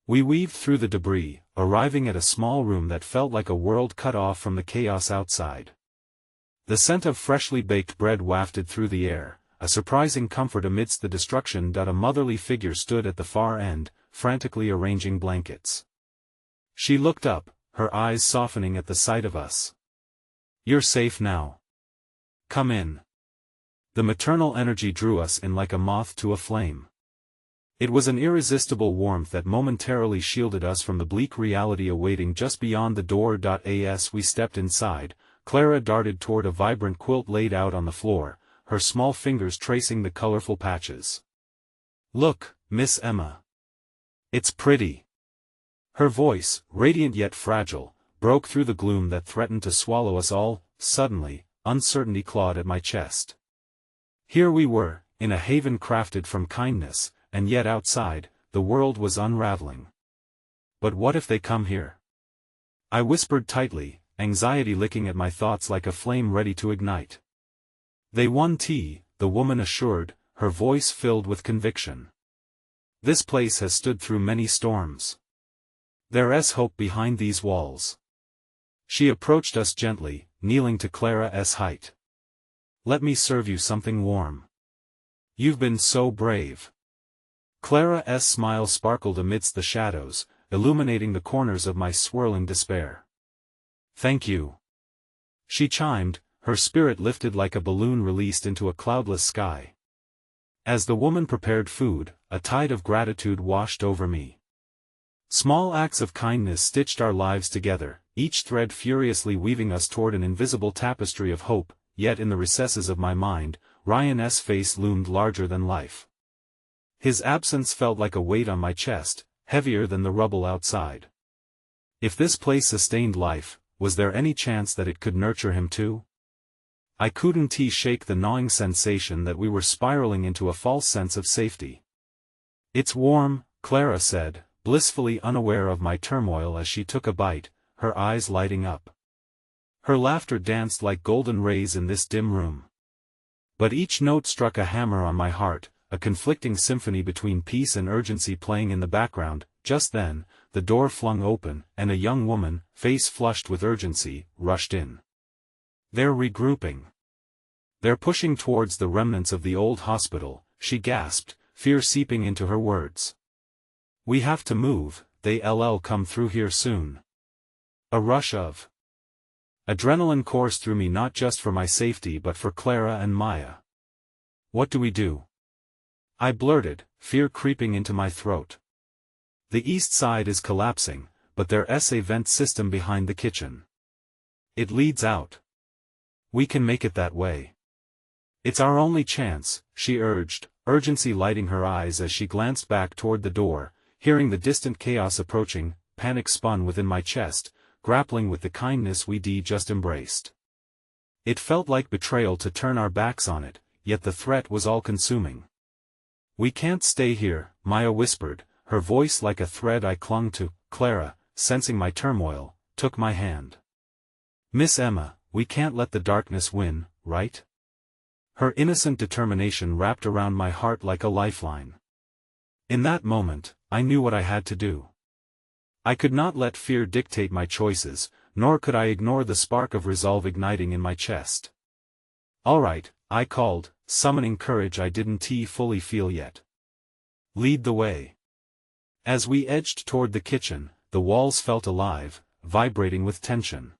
We weaved through the debris, arriving at a small room that felt like a world cut off from the chaos outside. The scent of freshly baked bread wafted through the air, a surprising comfort amidst the destruction. A motherly figure stood at the far end, frantically arranging blankets. She looked up, her eyes softening at the sight of us. "You're safe now. Come in." The maternal energy drew us in like a moth to a flame. It was an irresistible warmth that momentarily shielded us from the bleak reality awaiting just beyond the door. As we stepped inside, Clara darted toward a vibrant quilt laid out on the floor, her small fingers tracing the colorful patches. "Look, Miss Emma. It's pretty." Her voice, radiant yet fragile, broke through the gloom that threatened to swallow us all. Suddenly, uncertainty clawed at my chest. Here we were, in a haven crafted from kindness, and yet outside, the world was unraveling. But what if they come here? I whispered tightly, anxiety licking at my thoughts like a flame ready to ignite. "They won tea," the woman assured, her voice filled with conviction. "This place has stood through many storms. There's hope behind these walls." She approached us gently, kneeling to Clara's height. "Let me serve you something warm. You've been so brave." Clara's smile sparkled amidst the shadows, illuminating the corners of my swirling despair. "Thank you," she chimed, her spirit lifted like a balloon released into a cloudless sky. As the woman prepared food, a tide of gratitude washed over me. Small acts of kindness stitched our lives together, each thread furiously weaving us toward an invisible tapestry of hope, yet in the recesses of my mind, Ryan's face loomed larger than life. His absence felt like a weight on my chest, heavier than the rubble outside. If this place sustained life, was there any chance that it could nurture him too? I couldn't shake the gnawing sensation that we were spiraling into a false sense of safety. "It's warm," Clara said, blissfully unaware of my turmoil as she took a bite, her eyes lighting up. Her laughter danced like golden rays in this dim room. But each note struck a hammer on my heart, a conflicting symphony between peace and urgency playing in the background. Just then, the door flung open, and a young woman, face flushed with urgency, rushed in. "They're regrouping. They're pushing towards the remnants of the old hospital," she gasped, fear seeping into her words. "We have to move, they'll come through here soon." A rush of adrenaline coursed through me, not just for my safety but for Clara and Maya. "What do we do?" I blurted, fear creeping into my throat. "The east side is collapsing, but there's a vent system behind the kitchen. It leads out. We can make it that way. It's our only chance," she urged, urgency lighting her eyes as she glanced back toward the door. Hearing the distant chaos approaching, panic spun within my chest, grappling with the kindness we'd just embraced. It felt like betrayal to turn our backs on it, yet the threat was all-consuming. "We can't stay here," Maya whispered, her voice like a thread I clung to. Clara, sensing my turmoil, took my hand. "Miss Emma, we can't let the darkness win, right?" Her innocent determination wrapped around my heart like a lifeline. In that moment, I knew what I had to do. I could not let fear dictate my choices, nor could I ignore the spark of resolve igniting in my chest. "All right," I called, summoning courage I didn't fully feel yet. "Lead the way." As we edged toward the kitchen, the walls felt alive, vibrating with tension.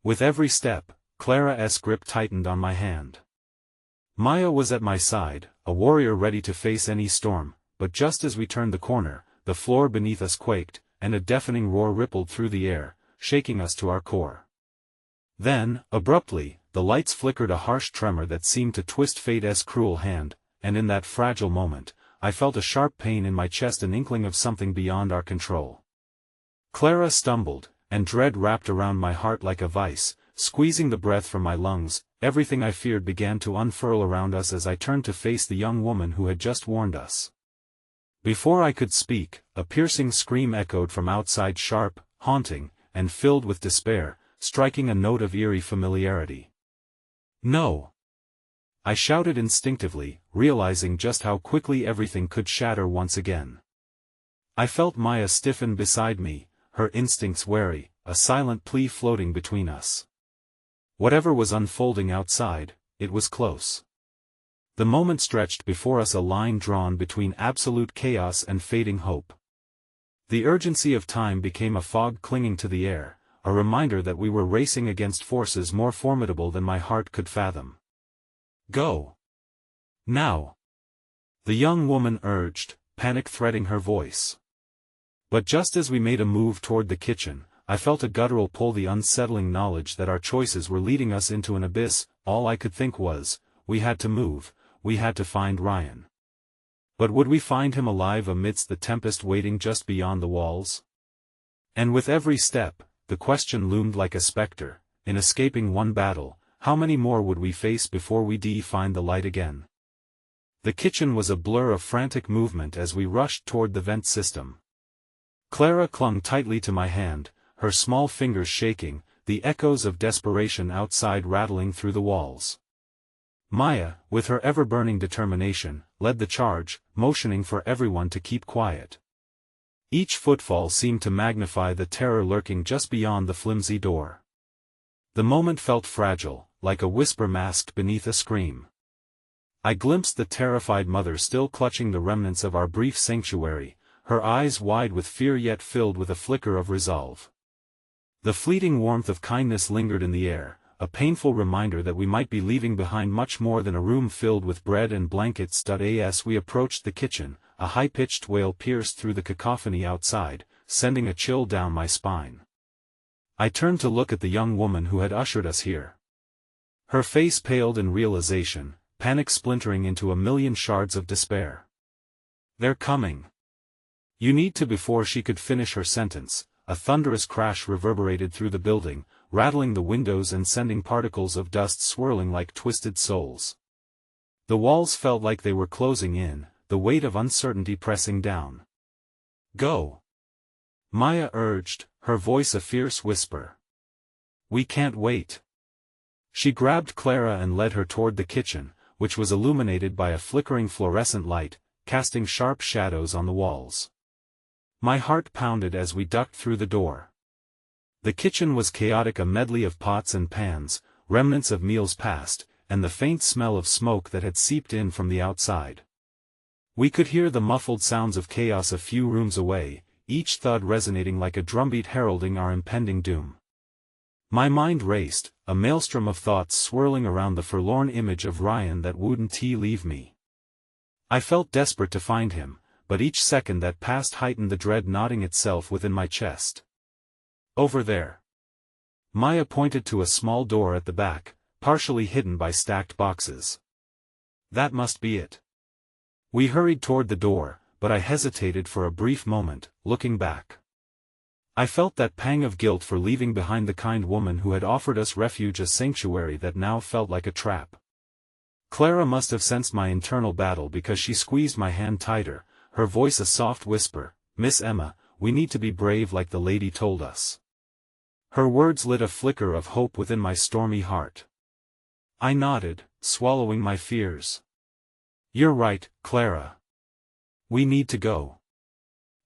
With every step, Clara's grip tightened on my hand. Maya was at my side, a warrior ready to face any storm, but just as we turned the corner, the floor beneath us quaked, and a deafening roar rippled through the air, shaking us to our core. Then, abruptly, the lights flickered, a harsh tremor that seemed to twist fate's cruel hand, and in that fragile moment, I felt a sharp pain in my chest, an inkling of something beyond our control. Clara stumbled, and dread wrapped around my heart like a vice, squeezing the breath from my lungs. Everything I feared began to unfurl around us as I turned to face the young woman who had just warned us. Before I could speak, a piercing scream echoed from outside, sharp, haunting, and filled with despair, striking a note of eerie familiarity. "No!" I shouted instinctively, realizing just how quickly everything could shatter once again. I felt Maya stiffen beside me, her instincts wary, a silent plea floating between us. Whatever was unfolding outside, it was close. The moment stretched before us, a line drawn between absolute chaos and fading hope. The urgency of time became a fog clinging to the air, a reminder that we were racing against forces more formidable than my heart could fathom. "Go! Now!" the young woman urged, panic threading her voice. But just as we made a move toward the kitchen, I felt a guttural pull, the unsettling knowledge that our choices were leading us into an abyss. All I could think was, we had to move, we had to find Ryan. But would we find him alive amidst the tempest waiting just beyond the walls? And with every step, the question loomed like a specter: in escaping one battle, how many more would we face before we'd find the light again? The kitchen was a blur of frantic movement as we rushed toward the vent system. Clara clung tightly to my hand, her small fingers shaking, the echoes of desperation outside rattling through the walls. Maya, with her ever-burning determination, led the charge, motioning for everyone to keep quiet. Each footfall seemed to magnify the terror lurking just beyond the flimsy door. The moment felt fragile, like a whisper masked beneath a scream. I glimpsed the terrified mother still clutching the remnants of our brief sanctuary, her eyes wide with fear yet filled with a flicker of resolve. The fleeting warmth of kindness lingered in the air, a painful reminder that we might be leaving behind much more than a room filled with bread and blankets. As we approached the kitchen, a high-pitched wail pierced through the cacophony outside, sending a chill down my spine. I turned to look at the young woman who had ushered us here. Her face paled in realization, panic splintering into a million shards of despair. "They're coming. You need to." Before she could finish her sentence, a thunderous crash reverberated through the building, rattling the windows and sending particles of dust swirling like twisted souls. The walls felt like they were closing in, the weight of uncertainty pressing down. "Go!" Maya urged, her voice a fierce whisper. "We can't wait." She grabbed Clara and led her toward the kitchen, which was illuminated by a flickering fluorescent light, casting sharp shadows on the walls. My heart pounded as we ducked through the door. The kitchen was chaotic, a medley of pots and pans, remnants of meals past, and the faint smell of smoke that had seeped in from the outside. We could hear the muffled sounds of chaos a few rooms away, each thud resonating like a drumbeat heralding our impending doom. My mind raced, a maelstrom of thoughts swirling around the forlorn image of Ryan that wouldn't leave me. I felt desperate to find him, but each second that passed heightened the dread knotting itself within my chest. "Over there." Maya pointed to a small door at the back, partially hidden by stacked boxes. "That must be it." We hurried toward the door, but I hesitated for a brief moment, looking back. I felt that pang of guilt for leaving behind the kind woman who had offered us refuge, a sanctuary that now felt like a trap. Clara must have sensed my internal battle because she squeezed my hand tighter, her voice a soft whisper, "Miss Emma, we need to be brave like the lady told us." Her words lit a flicker of hope within my stormy heart. I nodded, swallowing my fears. "You're right, Clara. We need to go."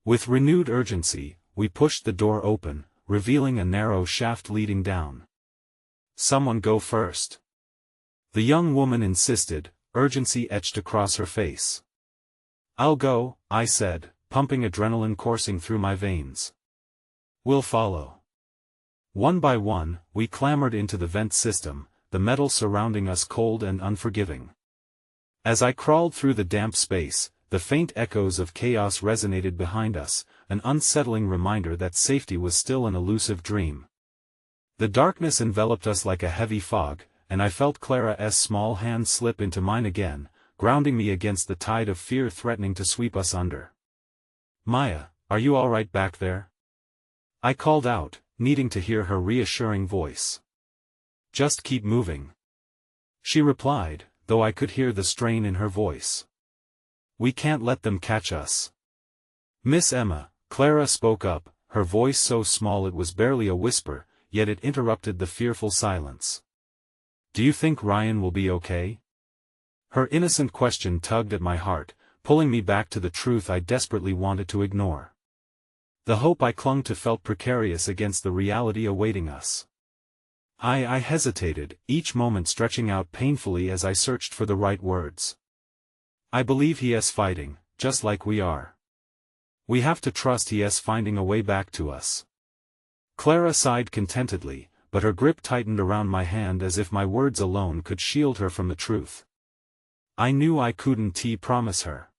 With renewed urgency, we pushed the door open, revealing a narrow shaft leading down. "Someone go first." The young woman insisted, urgency etched across her face. "I'll go," I said, pumping adrenaline coursing through my veins. "We'll follow." One by one, we clambered into the vent system, the metal surrounding us cold and unforgiving. As I crawled through the damp space, the faint echoes of chaos resonated behind us, an unsettling reminder that safety was still an elusive dream. The darkness enveloped us like a heavy fog, and I felt Clara's small hand slip into mine again, grounding me against the tide of fear threatening to sweep us under. "Maya, are you all right back there?" I called out, needing to hear her reassuring voice. "Just keep moving," she replied, though I could hear the strain in her voice. "We can't let them catch us." "Miss Emma," Clara spoke up, her voice so small it was barely a whisper, yet it interrupted the fearful silence. "Do you think Ryan will be okay?" Her innocent question tugged at my heart, pulling me back to the truth I desperately wanted to ignore. The hope I clung to felt precarious against the reality awaiting us. I hesitated, each moment stretching out painfully as I searched for the right words. I believe he is fighting, just like we are. We have to trust he is finding a way back to us. Clara sighed contentedly, but her grip tightened around my hand as if my words alone could shield her from the truth. I knew I couldn't promise her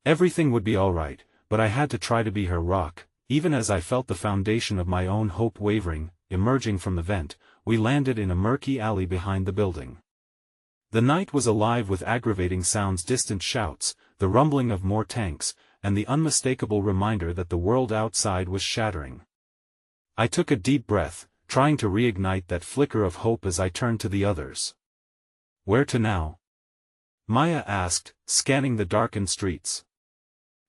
everything would be alright, but I had to try to be her rock. Even as I felt the foundation of my own hope wavering, emerging from the vent, we landed in a murky alley behind the building. The night was alive with aggravating sounds, distant shouts, the rumbling of more tanks, and the unmistakable reminder that the world outside was shattering. I took a deep breath, trying to reignite that flicker of hope as I turned to the others. Where to now? Maya asked, scanning the darkened streets.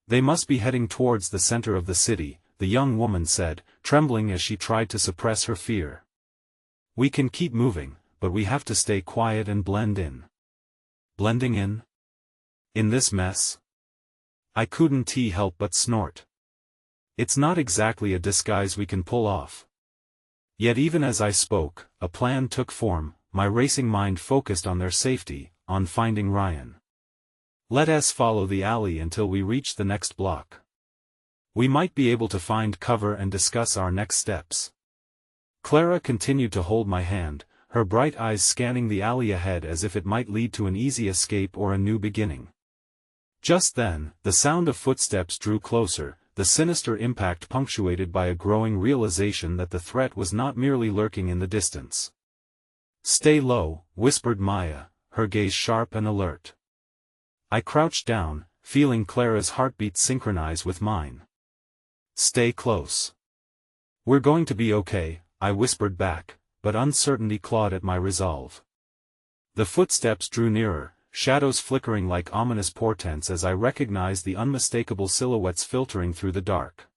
They must be heading towards the center of the city, the young woman said, trembling as she tried to suppress her fear. We can keep moving, but we have to stay quiet and blend in. Blending in? In this mess? I couldn't help but snort. It's not exactly a disguise we can pull off. Yet even as I spoke, a plan took form, my racing mind focused on their safety, on finding Ryan. Let us follow the alley until we reach the next block. We might be able to find cover and discuss our next steps. Clara continued to hold my hand, her bright eyes scanning the alley ahead as if it might lead to an easy escape or a new beginning. Just then, the sound of footsteps drew closer, the sinister impact punctuated by a growing realization that the threat was not merely lurking in the distance. Stay low, whispered Maya, her gaze sharp and alert. I crouched down, feeling Clara's heartbeat synchronize with mine. Stay close. We're going to be okay, I whispered back, but uncertainty clawed at my resolve. The footsteps drew nearer, shadows flickering like ominous portents as I recognized the unmistakable silhouettes filtering through the dark.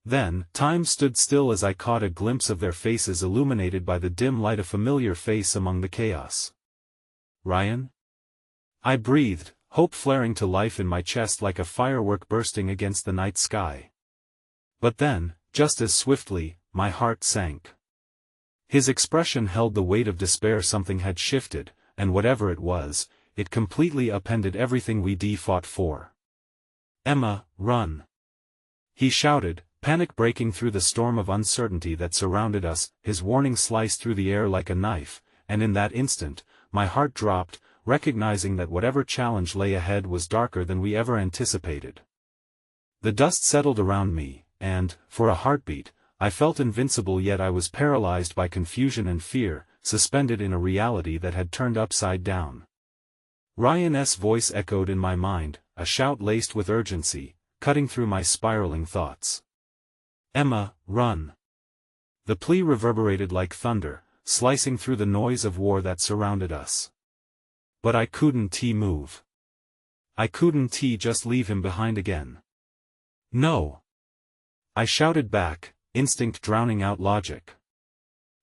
Then, time stood still as I caught a glimpse of their faces illuminated by the dim light, a familiar face among the chaos. Ryan? I breathed, hope flaring to life in my chest like a firework bursting against the night sky. But then, just as swiftly, my heart sank. His expression held the weight of despair. Something had shifted, and whatever it was, it completely upended everything we'd fought for. Emma, run! He shouted, panic breaking through the storm of uncertainty that surrounded us. His warning sliced through the air like a knife, and in that instant, my heart dropped, recognizing that whatever challenge lay ahead was darker than we ever anticipated. The dust settled around me, and, for a heartbeat, I felt invincible, yet I was paralyzed by confusion and fear, suspended in a reality that had turned upside down. Ryan's voice echoed in my mind, a shout laced with urgency, cutting through my spiraling thoughts. Emma, run! The plea reverberated like thunder, slicing through the noise of war that surrounded us. But I couldn't move. I couldn't just leave him behind again. No! I shouted back, instinct drowning out logic.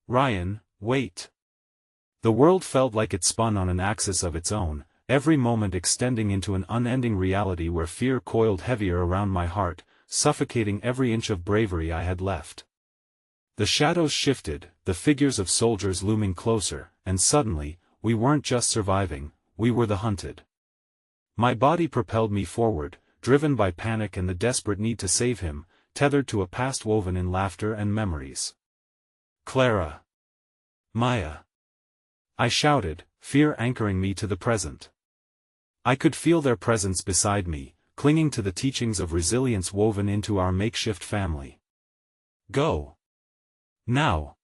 Ryan, wait! The world felt like it spun on an axis of its own, every moment extending into an unending reality where fear coiled heavier around my heart, suffocating every inch of bravery I had left. The shadows shifted, the figures of soldiers looming closer, and suddenly, we weren't just surviving, we were the hunted. My body propelled me forward, driven by panic and the desperate need to save him, tethered to a past woven in laughter and memories. Clara! Maya! I shouted, fear anchoring me to the present. I could feel their presence beside me, clinging to the teachings of resilience woven into our makeshift family. Go! Now!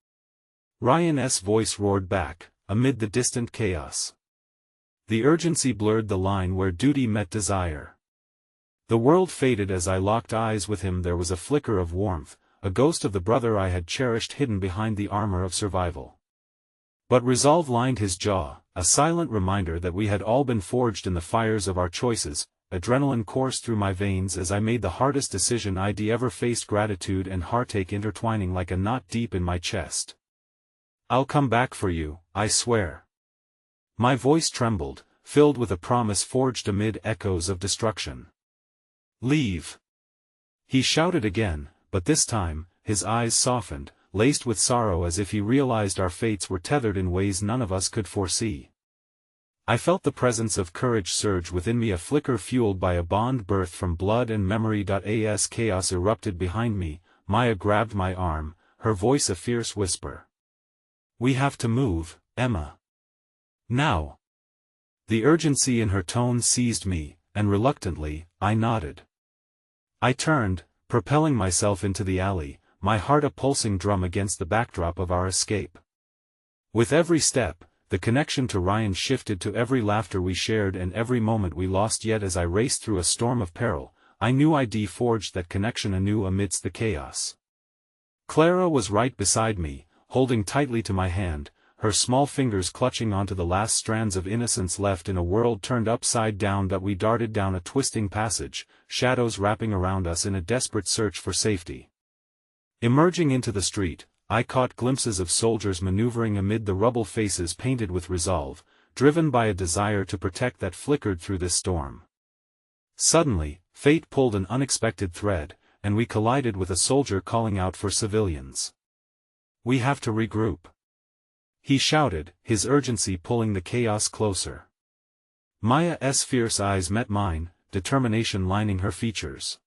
Ryan's voice roared back, amid the distant chaos. The urgency blurred the line where duty met desire. The world faded as I locked eyes with him. There was a flicker of warmth, a ghost of the brother I had cherished hidden behind the armor of survival. But resolve lined his jaw, a silent reminder that we had all been forged in the fires of our choices. Adrenaline coursed through my veins as I made the hardest decision I'd ever faced, gratitude and heartache intertwining like a knot deep in my chest. I'll come back for you, I swear. My voice trembled, filled with a promise forged amid echoes of destruction. Leave! He shouted again, but this time, his eyes softened, laced with sorrow as if he realized our fates were tethered in ways none of us could foresee. I felt the presence of courage surge within me, a flicker fueled by a bond birthed from blood and memory. As chaos erupted behind me, Maya grabbed my arm, her voice a fierce whisper. "We have to move, Emma. Now." The urgency in her tone seized me, and reluctantly, I nodded. I turned, propelling myself into the alley, my heart a pulsing drum against the backdrop of our escape. With every step, the connection to Ryan shifted, to every laughter we shared and every moment we lost. Yet as I raced through a storm of peril, I knew I'd forged that connection anew amidst the chaos. Clara was right beside me, holding tightly to my hand, her small fingers clutching onto the last strands of innocence left in a world turned upside down. We darted down a twisting passage, shadows wrapping around us in a desperate search for safety. Emerging into the street, I caught glimpses of soldiers maneuvering amid the rubble, faces painted with resolve, driven by a desire to protect that flickered through this storm. Suddenly, fate pulled an unexpected thread, and we collided with a soldier calling out for civilians. "We have to regroup," he shouted, his urgency pulling the chaos closer. Maya's fierce eyes met mine, determination lining her features.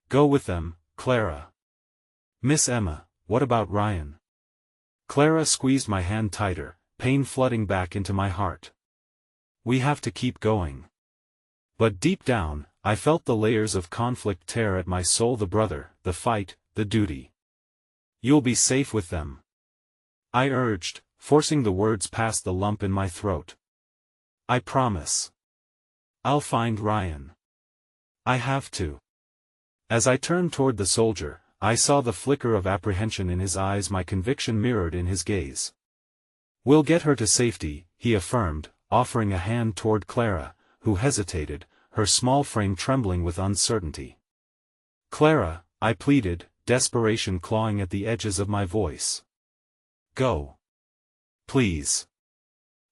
"Go with them, Clara." "Miss Emma, what about Ryan?" Clara squeezed my hand tighter, pain flooding back into my heart. "We have to keep going." But deep down, I felt the layers of conflict tear at my soul, the brother, the fight, the duty. "You'll be safe with them," I urged, forcing the words past the lump in my throat. "I promise. I'll find Ryan. I have to." As I turned toward the soldier, I saw the flicker of apprehension in his eyes, my conviction mirrored in his gaze. "We'll get her to safety," he affirmed, offering a hand toward Clara, who hesitated, her small frame trembling with uncertainty. "Clara," I pleaded, desperation clawing at the edges of my voice. "Go. Please."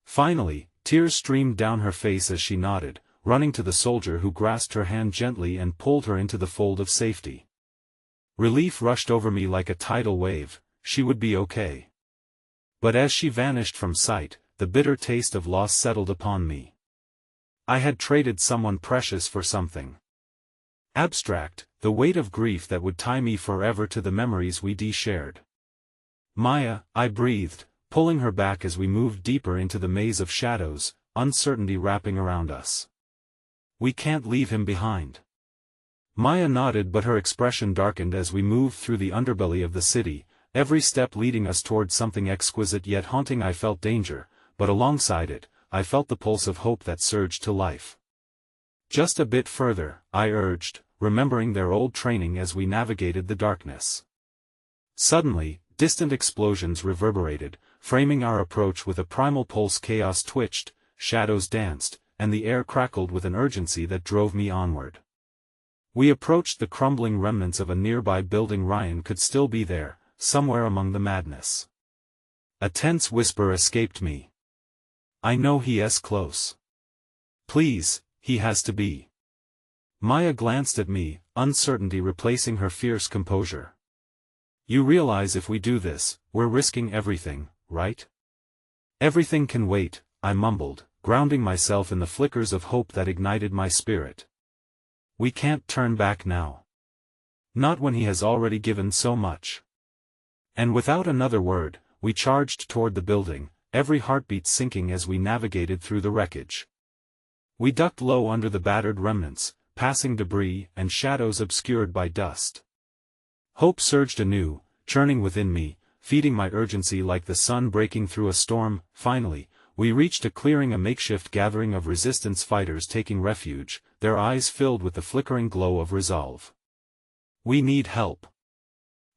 Finally, tears streamed down her face as she nodded, running to the soldier who grasped her hand gently and pulled her into the fold of safety. Relief rushed over me like a tidal wave. She would be okay. But as she vanished from sight, the bitter taste of loss settled upon me. I had traded someone precious for something abstract, the weight of grief that would tie me forever to the memories we shared. "Maya," I breathed, pulling her back as we moved deeper into the maze of shadows, uncertainty wrapping around us. "We can't leave him behind." Maya nodded, but her expression darkened as we moved through the underbelly of the city, every step leading us toward something exquisite yet haunting. I felt danger, but alongside it, I felt the pulse of hope that surged to life. "Just a bit further," I urged, remembering their old training as we navigated the darkness. Suddenly, distant explosions reverberated, framing our approach with a primal pulse. Chaos twitched, shadows danced, and the air crackled with an urgency that drove me onward. We approached the crumbling remnants of a nearby building. Ryan could still be there, somewhere among the madness. A tense whisper escaped me. "I know he's close. Please, he has to be." Maya glanced at me, uncertainty replacing her fierce composure. "You realize if we do this, we're risking everything, right?" "Everything can wait," I mumbled, grounding myself in the flickers of hope that ignited my spirit. "We can't turn back now. Not when he has already given so much." And without another word, we charged toward the building, every heartbeat sinking as we navigated through the wreckage. We ducked low under the battered remnants, passing debris and shadows obscured by dust. Hope surged anew, churning within me, feeding my urgency like the sun breaking through a storm. Finally, we reached a clearing, a makeshift gathering of resistance fighters taking refuge, their eyes filled with the flickering glow of resolve. "We need help,"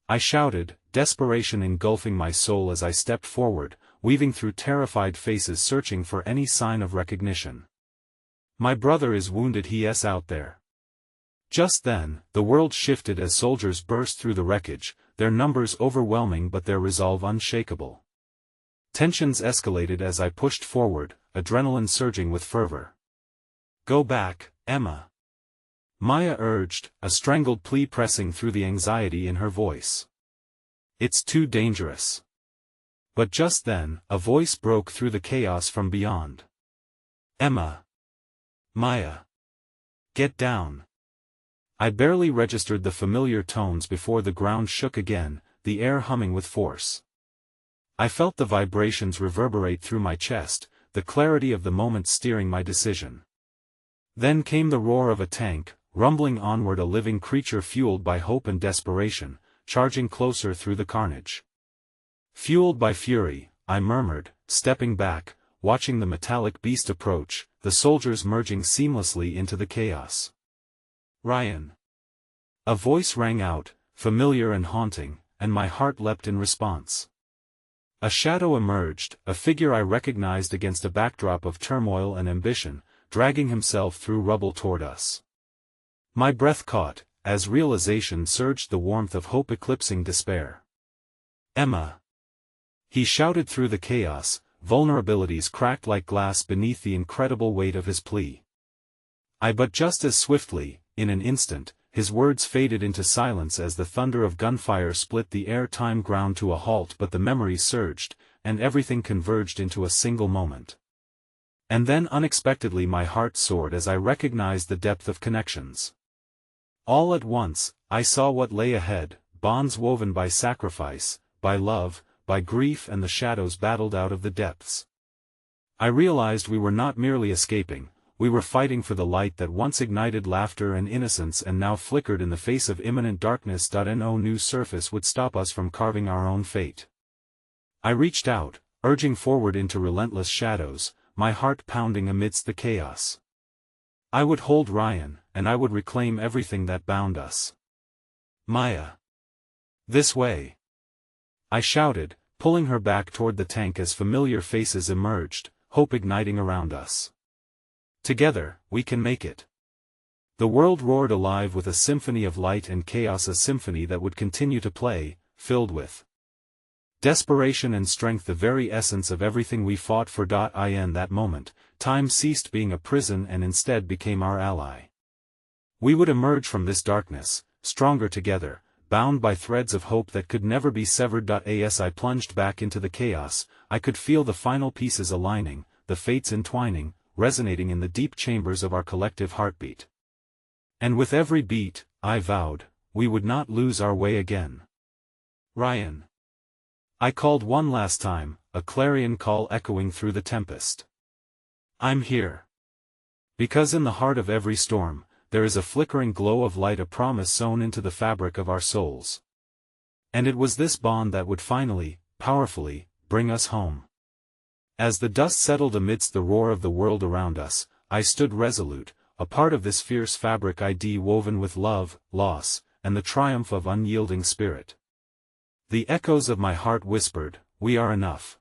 I shouted, desperation engulfing my soul as I stepped forward, weaving through terrified faces searching for any sign of recognition. "My brother is wounded, he's out there." Just then, the world shifted as soldiers burst through the wreckage, their numbers overwhelming but their resolve unshakable. Tensions escalated as I pushed forward, adrenaline surging with fervor. "Go back, Emma," Maya urged, a strangled plea pressing through the anxiety in her voice. "It's too dangerous." But just then, a voice broke through the chaos from beyond. Emma. Maya. Get down. I barely registered the familiar tones before the ground shook again, the air humming with force. I felt the vibrations reverberate through my chest, the clarity of the moment steering my decision. Then came the roar of a tank, rumbling onward, a living creature fueled by hope and desperation, charging closer through the carnage. Fueled by fury, I murmured, stepping back, watching the metallic beast approach, the soldiers merging seamlessly into the chaos. Ryan. A voice rang out, familiar and haunting, and my heart leapt in response. A shadow emerged, a figure I recognized against a backdrop of turmoil and ambition, dragging himself through rubble toward us. My breath caught, as realization surged, the warmth of hope eclipsing despair. Emma. He shouted through the chaos, vulnerabilities cracked like glass beneath the incredible weight of his plea. But just as swiftly, in an instant, his words faded into silence as the thunder of gunfire split the air. Time ground to a halt, but the memories surged, and everything converged into a single moment. And then unexpectedly my heart soared as I recognized the depth of connections. All at once, I saw what lay ahead, bonds woven by sacrifice, by love, by grief, and the shadows battled out of the depths. I realized we were not merely escaping, we were fighting for the light that once ignited laughter and innocence and now flickered in the face of imminent darkness. No new surface would stop us from carving our own fate. I reached out, urging forward into relentless shadows, my heart pounding amidst the chaos. I would hold Ryan, and I would reclaim everything that bound us. Maya. This way. I shouted, pulling her back toward the tank as familiar faces emerged, hope igniting around us. Together, we can make it. The world roared alive with a symphony of light and chaos, a symphony that would continue to play, filled with desperation and strength, the very essence of everything we fought for. In that moment, time ceased being a prison and instead became our ally. We would emerge from this darkness, stronger together, bound by threads of hope that could never be severed. As I plunged back into the chaos, I could feel the final pieces aligning, the fates entwining, resonating in the deep chambers of our collective heartbeat. And with every beat, I vowed, we would not lose our way again. Ryan. I called one last time, a clarion call echoing through the tempest. I'm here. Because in the heart of every storm, there is a flickering glow of light, a promise sewn into the fabric of our souls. And it was this bond that would finally, powerfully, bring us home. As the dust settled amidst the roar of the world around us, I stood resolute, a part of this fierce fabric woven with love, loss, and the triumph of unyielding spirit. The echoes of my heart whispered, "We are enough."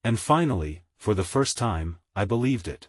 And finally, for the first time, I believed it.